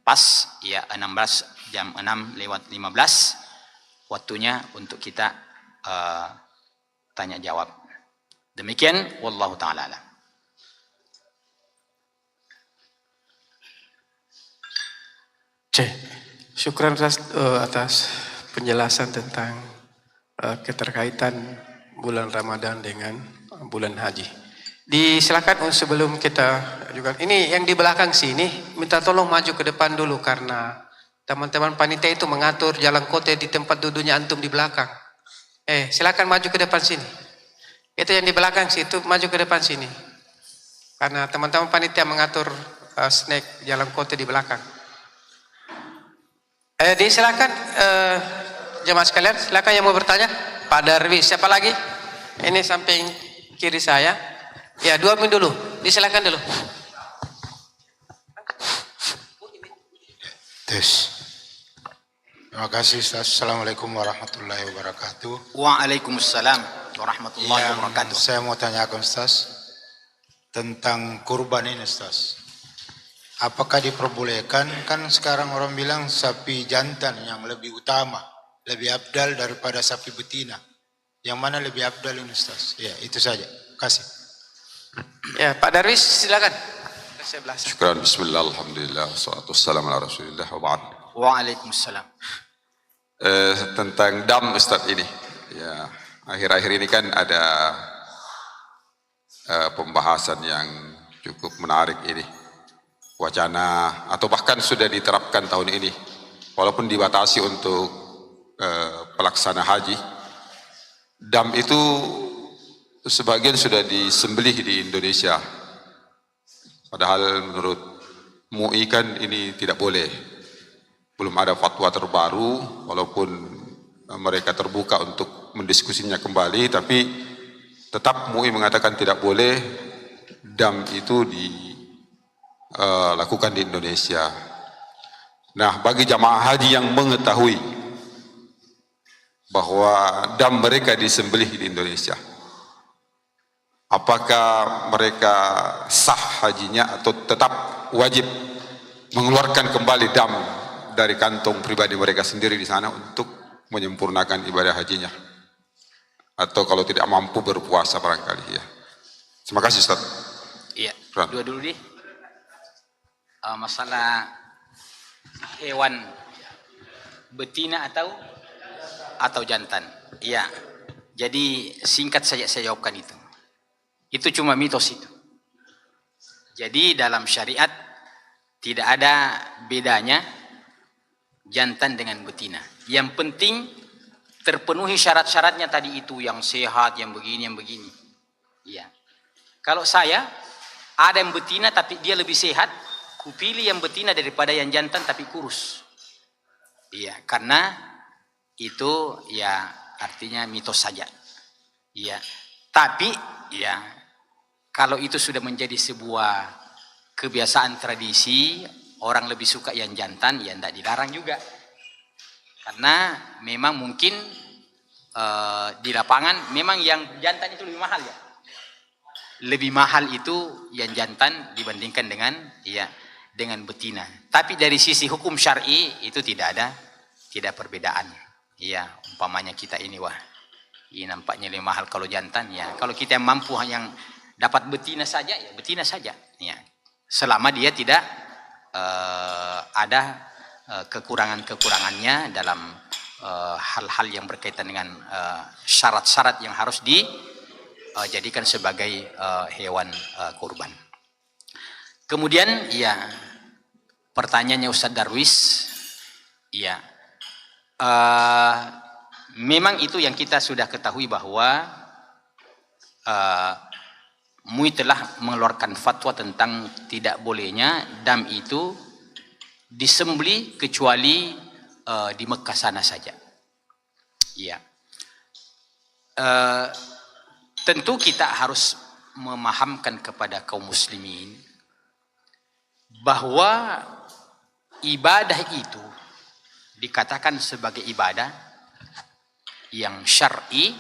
pas, ya, 16 jam 6:15 waktunya untuk kita tanya jawab. Demikian, wallahu ta'ala alam. Syukran atas penjelasan tentang keterkaitan bulan Ramadan dengan bulan haji. Disilakan sebelum kita juga, ini yang di belakang sini minta tolong maju ke depan dulu karena teman-teman panitia itu mengatur jalan kota di tempat duduknya antum di belakang. Silakan maju ke depan sini. Itu yang di belakang situ maju ke depan sini. Karena teman-teman panitia mengatur snack jalan kota di belakang. Disilakan jemaah sekalian, silakan yang mau bertanya. Pak Darwis, siapa lagi? Ini samping kiri saya. Ya, 2 menit dulu. Disilakan dulu. Terima kasih Ustaz. Assalamualaikum warahmatullahi wabarakatuh. Waalaikumsalam warahmatullahi wabarakatuh. Saya mau tanyakan Ustaz tentang kurban ini Ustaz. Apakah diperbolehkan? Kan sekarang orang bilang sapi jantan yang lebih utama, lebih abdal daripada sapi betina. Yang mana lebih abdal ini Ustaz? Ya, itu saja. Kasih. Ya, Pak Darwis silakan. Syukran, bismillah, alhamdulillah, wassalatu wassalamu ala rasulillah wa ba'd. Waalaikumsalam. Tentang dam Ustaz ini, ya, akhir-akhir ini kan ada pembahasan yang cukup menarik ini, wacana atau bahkan sudah diterapkan tahun ini, walaupun dibatasi untuk pelaksana haji. Dam itu sebagian sudah disembelih di Indonesia, padahal menurut MUI kan ini tidak boleh. Belum ada fatwa terbaru, walaupun mereka terbuka untuk mendiskusinya kembali, tapi tetap MUI mengatakan tidak boleh dam itu dilakukan di Indonesia. Nah, bagi jamaah haji yang mengetahui bahwa dam mereka disembelih di Indonesia, apakah mereka sah hajinya atau tetap wajib mengeluarkan kembali dam dari kantong pribadi mereka sendiri di sana untuk menyempurnakan ibadah hajinya, atau kalau tidak mampu berpuasa barangkali ya. Terima kasih Ustaz. Iya, dua dulu deh. Masalah hewan betina atau jantan. Iya. Jadi singkat saja saya jawabkan itu. Itu cuma mitos itu. Jadi dalam syariat tidak ada bedanya jantan dengan betina. Yang penting terpenuhi syarat-syaratnya tadi itu, yang sehat, yang begini, yang begini. Iya. Kalau saya ada yang betina tapi dia lebih sehat, kupilih yang betina daripada yang jantan tapi kurus. Iya, karena itu ya artinya mitos saja. Iya. Tapi ya kalau itu sudah menjadi sebuah kebiasaan tradisi, orang lebih suka yang jantan, ya tidak dilarang juga. Karena memang mungkin di lapangan memang yang jantan itu lebih mahal ya. Lebih mahal itu yang jantan dibandingkan dengan betina. Tapi dari sisi hukum syar'i itu tidak perbedaan. Ya, umpamanya kita ini ini nampaknya lebih mahal kalau jantan ya. Kalau kita yang mampu yang dapat betina saja ya betina saja. Ya. Selama dia tidak ada kekurangannya dalam hal-hal yang berkaitan dengan syarat-syarat yang harus dijadikan sebagai hewan kurban. Kemudian ya pertanyaannya Ustadz Darwis, ya memang itu yang kita sudah ketahui bahwa MUI telah mengeluarkan fatwa tentang tidak bolehnya dam itu disembelih kecuali di Mekah sana saja. Ya. Tentu kita harus memahamkan kepada kaum muslimin bahwa ibadah itu dikatakan sebagai ibadah yang syar'i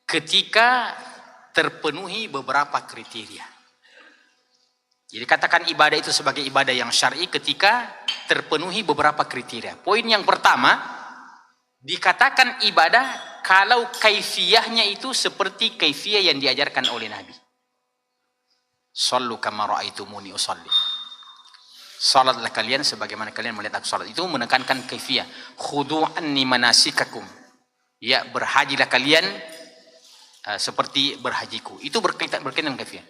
ketika terpenuhi beberapa kriteria. Jadi katakan ibadah itu sebagai ibadah yang syar'i ketika terpenuhi beberapa kriteria. Poin yang pertama, dikatakan ibadah kalau kaifiyahnya itu seperti kaifiyah yang diajarkan oleh Nabi. Sallu kama ra'aitumuni usalli. Salatlah kalian sebagaimana kalian melihat aku salat. Itu menekankan kaifiyah. Khudu anni manasikakum. Ya, berhajilah kalian seperti berhajiku. Itu berkaitan dengan kaifiyah.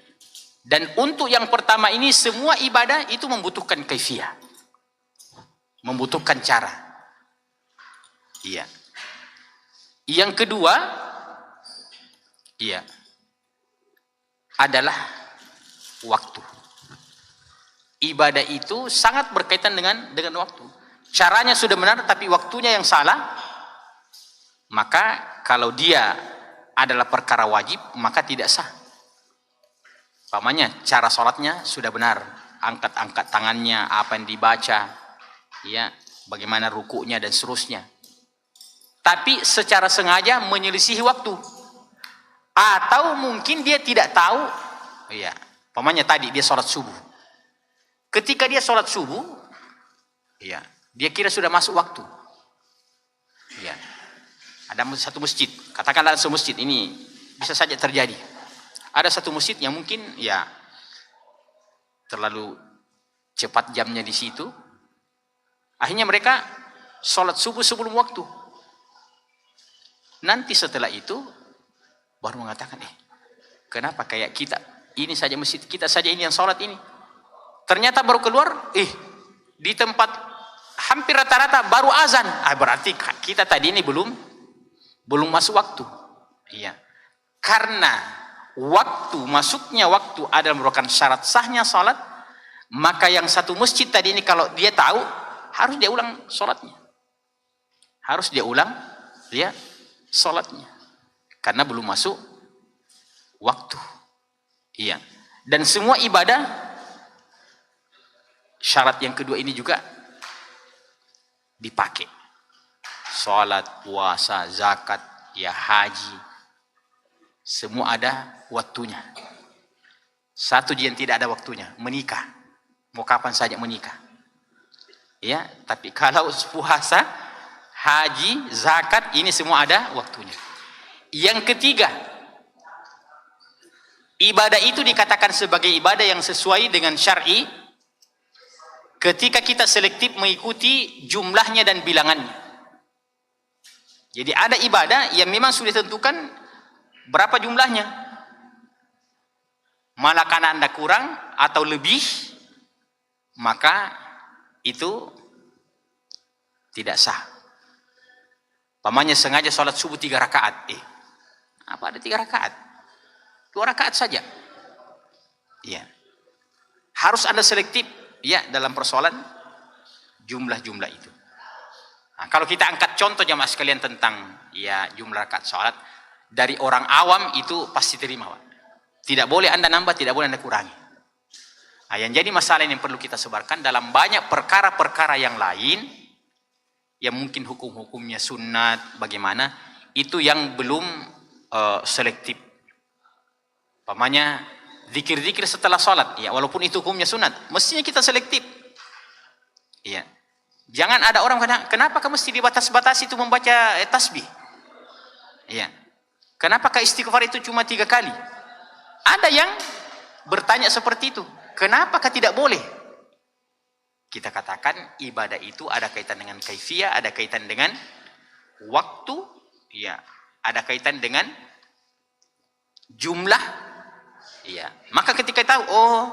Dan untuk yang pertama ini semua ibadah itu membutuhkan kaifiyah. Membutuhkan cara. Iya. Yang kedua, iya, adalah waktu. Ibadah itu sangat berkaitan dengan waktu. Caranya sudah benar tapi waktunya yang salah, maka kalau dia adalah perkara wajib maka tidak sah. Umpamanya cara sholatnya sudah benar, angkat tangannya, apa yang dibaca, ya, bagaimana rukuknya dan seterusnya. Tapi secara sengaja menyelisihi waktu, atau mungkin dia tidak tahu, ya, umpamanya tadi dia sholat subuh. Ketika dia sholat subuh, ya, dia kira sudah masuk waktu. Ya. Ada satu masjid, katakanlah satu masjid ini bisa saja terjadi. Ada satu masjid yang mungkin ya terlalu cepat jamnya di situ. Akhirnya mereka sholat subuh sebelum waktu. Nanti setelah itu baru mengatakan, kenapa kayak kita ini saja masjid kita saja ini yang sholat ini. Ternyata baru keluar, di tempat hampir rata-rata baru azan. Berarti kita tadi ini belum masuk waktu. Iya. Karena masuknya waktu adalah merupakan syarat sahnya salat, maka yang satu masjid tadi ini kalau dia tahu harus dia ulang salatnya. Harus dia ulang salatnya. Karena belum masuk waktu. Iya. Dan semua ibadah syarat yang kedua ini juga dipakai. Salat, puasa, zakat, ya haji, semua ada waktunya. Satu yang tidak ada waktunya, menikah. Mau kapan saja menikah. Ya, tapi kalau puasa, haji, zakat, ini semua ada waktunya. Yang ketiga, ibadah itu dikatakan sebagai ibadah yang sesuai dengan syar'i ketika kita selektif mengikuti jumlahnya dan bilangannya. Jadi ada ibadah yang memang sudah ditentukan berapa jumlahnya. Malah karena Anda kurang atau lebih, maka itu tidak sah. Pamannya sengaja sholat subuh 3 rakaat. Apa ada 3 rakaat? 2 rakaat saja. Ya. Harus Anda selektif ya dalam persoalan jumlah-jumlah itu. Nah, kalau kita angkat contoh jamaah sekalian tentang ya jumlah rakaat sholat, dari orang awam itu pasti terima, Pak. Tidak boleh Anda nambah, tidak boleh Anda kurangi. Nah, yang jadi masalah yang perlu kita sebarkan dalam banyak perkara-perkara yang lain, yang mungkin hukum-hukumnya sunat, bagaimana, itu yang belum selektif. Pamannya zikir-zikir setelah sholat, ya walaupun itu hukumnya sunat, mestinya kita selektif. Ya. Jangan ada orang kadang, kenapa kamu mesti dibatas-batasi itu membaca tasbih? Ya. Kenapa istighfar itu cuma 3 kali? Ada yang bertanya seperti itu. Kenapa tidak boleh? Kita katakan ibadah itu ada kaitan dengan kaifiyah, ada kaitan dengan waktu, ya, ada kaitan dengan jumlah, ya. Maka ketika tahu, oh,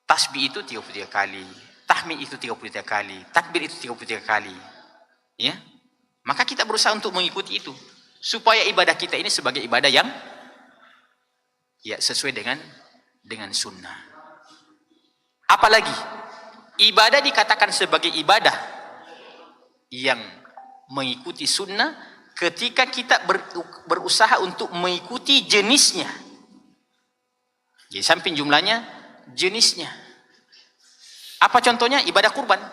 tasbih itu 33 kali, tahmid itu 33 kali, takbir itu 33 kali, ya. Maka kita berusaha untuk mengikuti itu supaya ibadah kita ini sebagai ibadah yang ya sesuai dengan sunnah. Apalagi ibadah dikatakan sebagai ibadah yang mengikuti sunnah ketika kita berusaha untuk mengikuti jenisnya. Jadi samping jumlahnya, jenisnya. Apa contohnya? Ibadah kurban.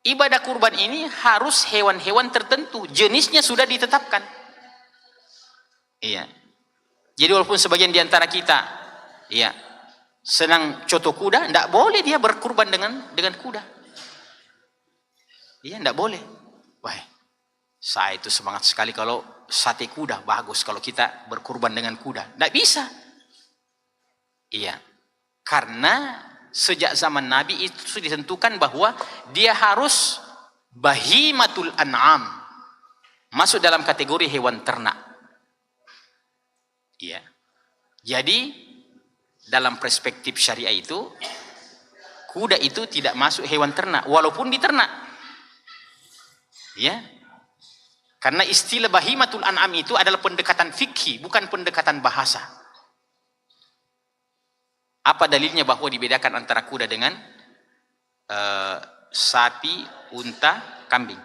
Ibadah kurban ini harus hewan-hewan tertentu, jenisnya sudah ditetapkan. Iya. Jadi walaupun sebagian di antara kita, iya, senang coto kuda, tidak boleh dia berkurban dengan kuda. Iya, tidak boleh. Wah, saya itu semangat sekali kalau sate kuda, bagus kalau kita berkurban dengan kuda. Tidak bisa. Iya, karena sejak zaman Nabi itu ditentukan bahwa dia harus bahimatul an'am, masuk dalam kategori hewan ternak. Iya. Jadi dalam perspektif syariah itu kuda itu tidak masuk hewan ternak walaupun diternak. Ya. Karena istilah bahimatul an'am itu adalah pendekatan fikih, bukan pendekatan bahasa. Apa dalilnya bahwa dibedakan antara kuda dengan sapi, unta, kambing?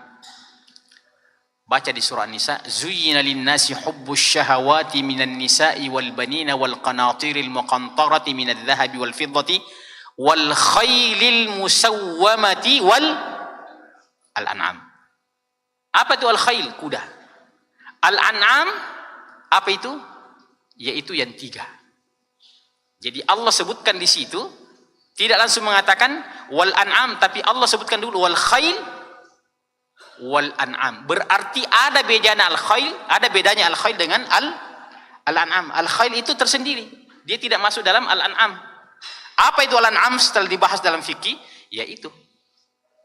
Baca di surah An-Nisa, zuyyina lin-nasi hubbus syahawati minan nisa'i wal banina wal qanatiril muqantarati minadh dhahabi wal fiddati wal khailil musawwamati wal al-an'am. Apa itu al-khail? Kuda. Al-an'am apa itu? Yaitu yang 3. Jadi Allah sebutkan di situ, tidak langsung mengatakan wal an'am, tapi Allah sebutkan dulu wal khail wal an'am. Berarti ada bedanya al-khail, ada bedanya al-khail dengan al-an'am. Al-khail itu tersendiri, dia tidak masuk dalam al-an'am. Apa itu al-an'am setelah dibahas dalam fikih? Yaitu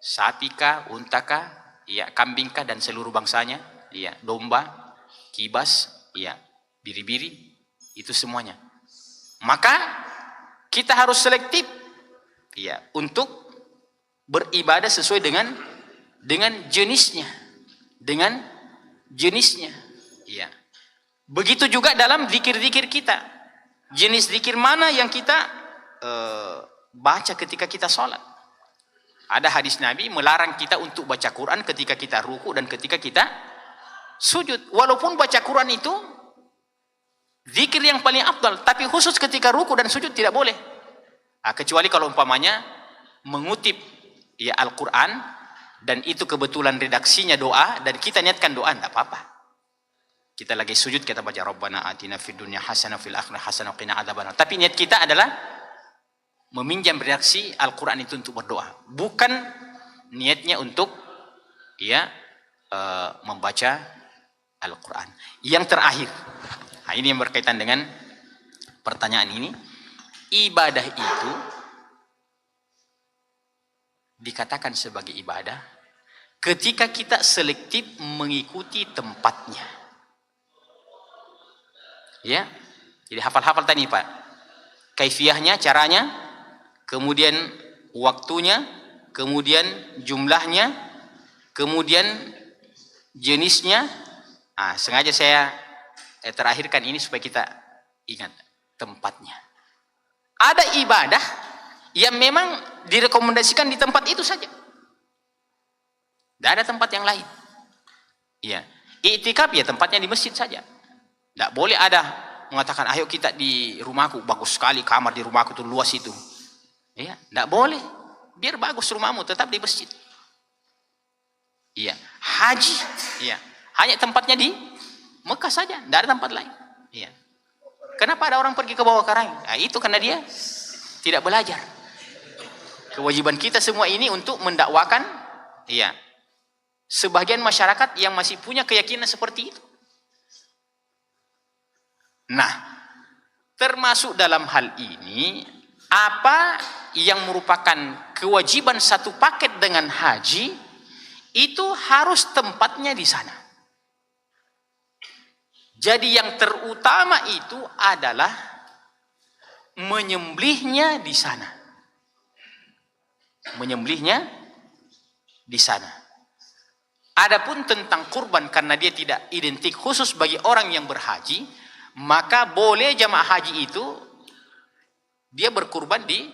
sapika, untaka, ya, kambingka dan seluruh bangsanya, ya, domba, kibas, ya, biri-biri, itu semuanya. Maka kita harus selektif, ya, untuk beribadah sesuai dengan jenisnya, ya. Begitu juga dalam zikir-zikir kita, jenis zikir mana yang kita baca ketika kita sholat. Ada hadis Nabi melarang kita untuk baca Quran ketika kita ruku dan ketika kita sujud. Walaupun baca Quran itu zikir yang paling afdal, tapi khusus ketika ruku dan sujud tidak boleh. Kecuali kalau umpamanya mengutip ya Al-Quran dan itu kebetulan redaksinya doa dan kita niatkan doa, tidak apa-apa. Kita lagi sujud kita baca Rabbana atina fid dunya hasanah fil akhirati hasanah wa qina adzabannar. Tapi niat kita adalah meminjam redaksi Al-Quran itu untuk berdoa, bukan niatnya untuk membaca Al-Quran. Yang terakhir, nah ini yang berkaitan dengan pertanyaan ini, ibadah itu dikatakan sebagai ibadah ketika kita selektif mengikuti tempatnya. Ya, jadi hafal-hafal tadi Pak, kaifiyahnya, caranya, kemudian waktunya, kemudian jumlahnya, kemudian jenisnya. Sengaja saya terakhirkan ini supaya kita ingat tempatnya. Ada ibadah yang memang direkomendasikan di tempat itu saja, tidak ada tempat yang lain. Ya, iktikaf ya tempatnya di masjid saja. Tidak boleh ada mengatakan ayo kita di rumahku, bagus sekali kamar di rumahku itu luas itu. Ya, tidak boleh. Biar bagus rumahmu tetap di masjid. Iya, haji, iya, hanya tempatnya di Mekah saja, tidak ada tempat lain. Iya. Kenapa ada orang pergi ke bawah karang? Nah, itu karena dia tidak belajar. Kewajiban kita semua ini untuk mendakwakan, iya, sebagian masyarakat yang masih punya keyakinan seperti itu. Nah, termasuk dalam hal ini apa yang merupakan kewajiban satu paket dengan haji itu harus tempatnya di sana. Jadi yang terutama itu adalah menyembelihnya di sana. Menyembelihnya di sana. Adapun tentang kurban, karena dia tidak identik khusus bagi orang yang berhaji, maka boleh jamaah haji itu dia berkurban di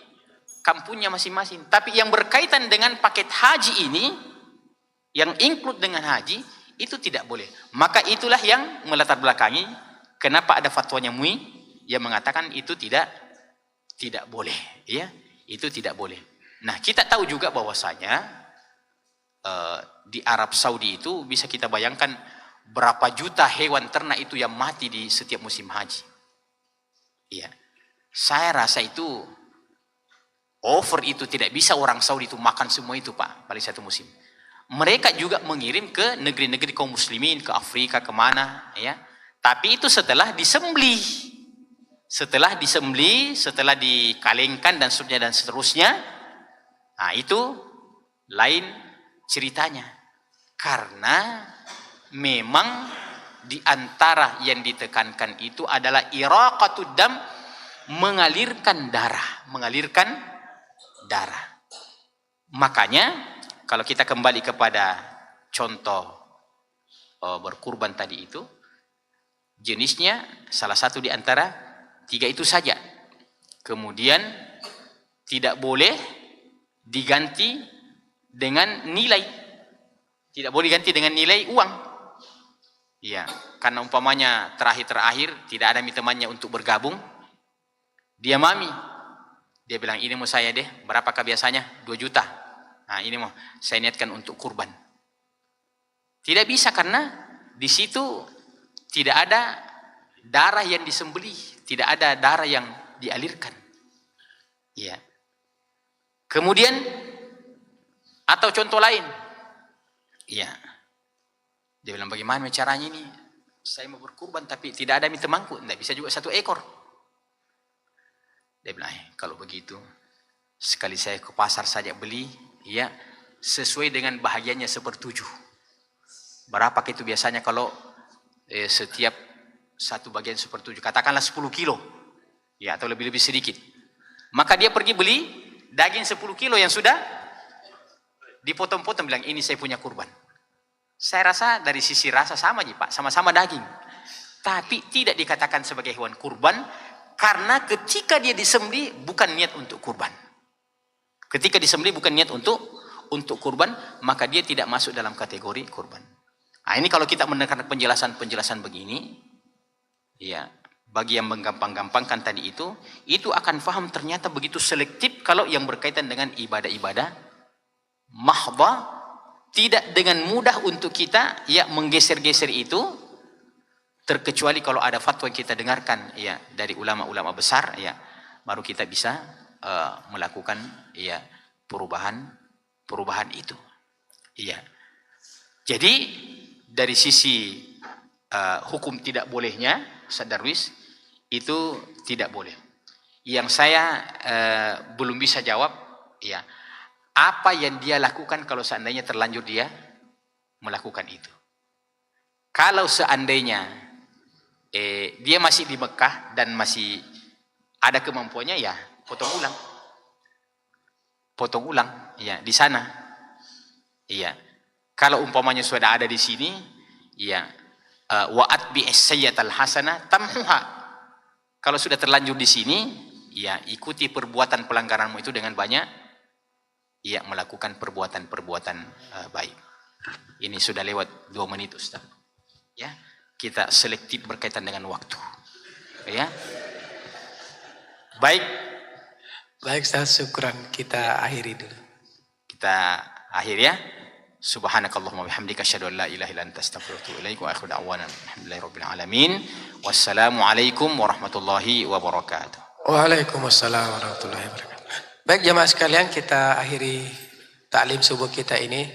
kampungnya masing-masing. Tapi yang berkaitan dengan paket haji ini, yang include dengan haji, itu tidak boleh. Maka itulah yang melatar belakangi kenapa ada fatwanya MUI yang mengatakan itu tidak boleh, ya, itu tidak boleh. Nah, kita tahu juga bahwasanya di Arab Saudi itu bisa kita bayangkan berapa juta hewan ternak itu yang mati di setiap musim haji. Iya, saya rasa itu over, itu tidak bisa orang Saudi itu makan semua itu Pak pada satu musim. Mereka juga mengirim ke negeri-negeri kaum muslimin, ke Afrika, kemana, ya. Tapi itu setelah disembelih, setelah dikalengkan dan seterusnya. Nah, itu lain ceritanya. Karena memang di antara yang ditekankan itu adalah iraqatud dam, mengalirkan darah. Makanya kalau kita kembali kepada contoh berkurban tadi itu, jenisnya salah satu di antara 3 itu saja. Kemudian tidak boleh diganti dengan nilai, tidak boleh diganti dengan nilai uang. Iya, karena umpamanya terakhir tidak ada temannya untuk bergabung, dia mami, dia bilang ini mau saya deh, berapakah biasanya? 2 juta. Nah, ini mau saya niatkan untuk kurban. Tidak bisa, karena di situ tidak ada darah yang disembelih, tidak ada darah yang dialirkan. Ya. Kemudian atau contoh lain, ya, dia bilang bagaimana caranya ini? Saya mau berkurban tapi tidak ada temanku, tidak bisa juga 1 ekor. Dia bilang kalau begitu sekali saya ke pasar saja beli, ya, sesuai dengan bahagiannya 1/7. Berapa itu biasanya kalau setiap satu bagian 1/7, katakanlah 10 kilo, ya, atau lebih sedikit. Maka dia pergi beli daging 10 kilo yang sudah dipotong-potong, bilang ini saya punya kurban. Saya rasa dari sisi rasa sama aja Pak, sama-sama daging. Tapi tidak dikatakan sebagai hewan kurban, karena ketika dia disembelih bukan niat untuk kurban. Ketika disembelih bukan niat untuk kurban, maka dia tidak masuk dalam kategori kurban. Nah, ini kalau kita mendengar penjelasan begini, ya, bagi yang menggampang-gampangkan tadi itu akan paham ternyata begitu selektif kalau yang berkaitan dengan ibadah-ibadah mahdha tidak dengan mudah untuk kita ya menggeser-geser itu, terkecuali kalau ada fatwa yang kita dengarkan ya dari ulama-ulama besar ya, baru kita bisa melakukan ya perubahan itu. Iya. Jadi dari sisi hukum tidak bolehnya, Ustaz Darwis, itu tidak boleh. Yang saya belum bisa jawab ya, apa yang dia lakukan kalau seandainya terlanjur dia melakukan itu. Kalau seandainya dia masih di Mekah dan masih ada kemampuannya, ya potong ulang ya di sana. Iya. Kalau umpamanya sudah ada di sini, ya wa'at bi sayyatal hasanah tamhuha. Kalau sudah terlanjur di sini, ya ikuti perbuatan pelanggaranmu itu dengan banyak ya melakukan perbuatan-perbuatan baik. Ini sudah lewat 2 menit, Ustaz. Ya, kita selektif berkaitan dengan waktu. Ya. Baik. Baik, Ustaz, syukran. Kita akhiri dulu. Kita akhir ya. Subhanakallahumma bihamdika asyhadu an la ilaha illa anta astaghfiruka wa atubu ilaik wa akhiru da'wana alhamdulillahirabbil alamin. Wassalamualaikum warahmatullahi wabarakatuh. Waalaikumsalam warahmatullahi wabarakatuh. Baik jamaah sekalian, kita akhiri taklim subuh kita ini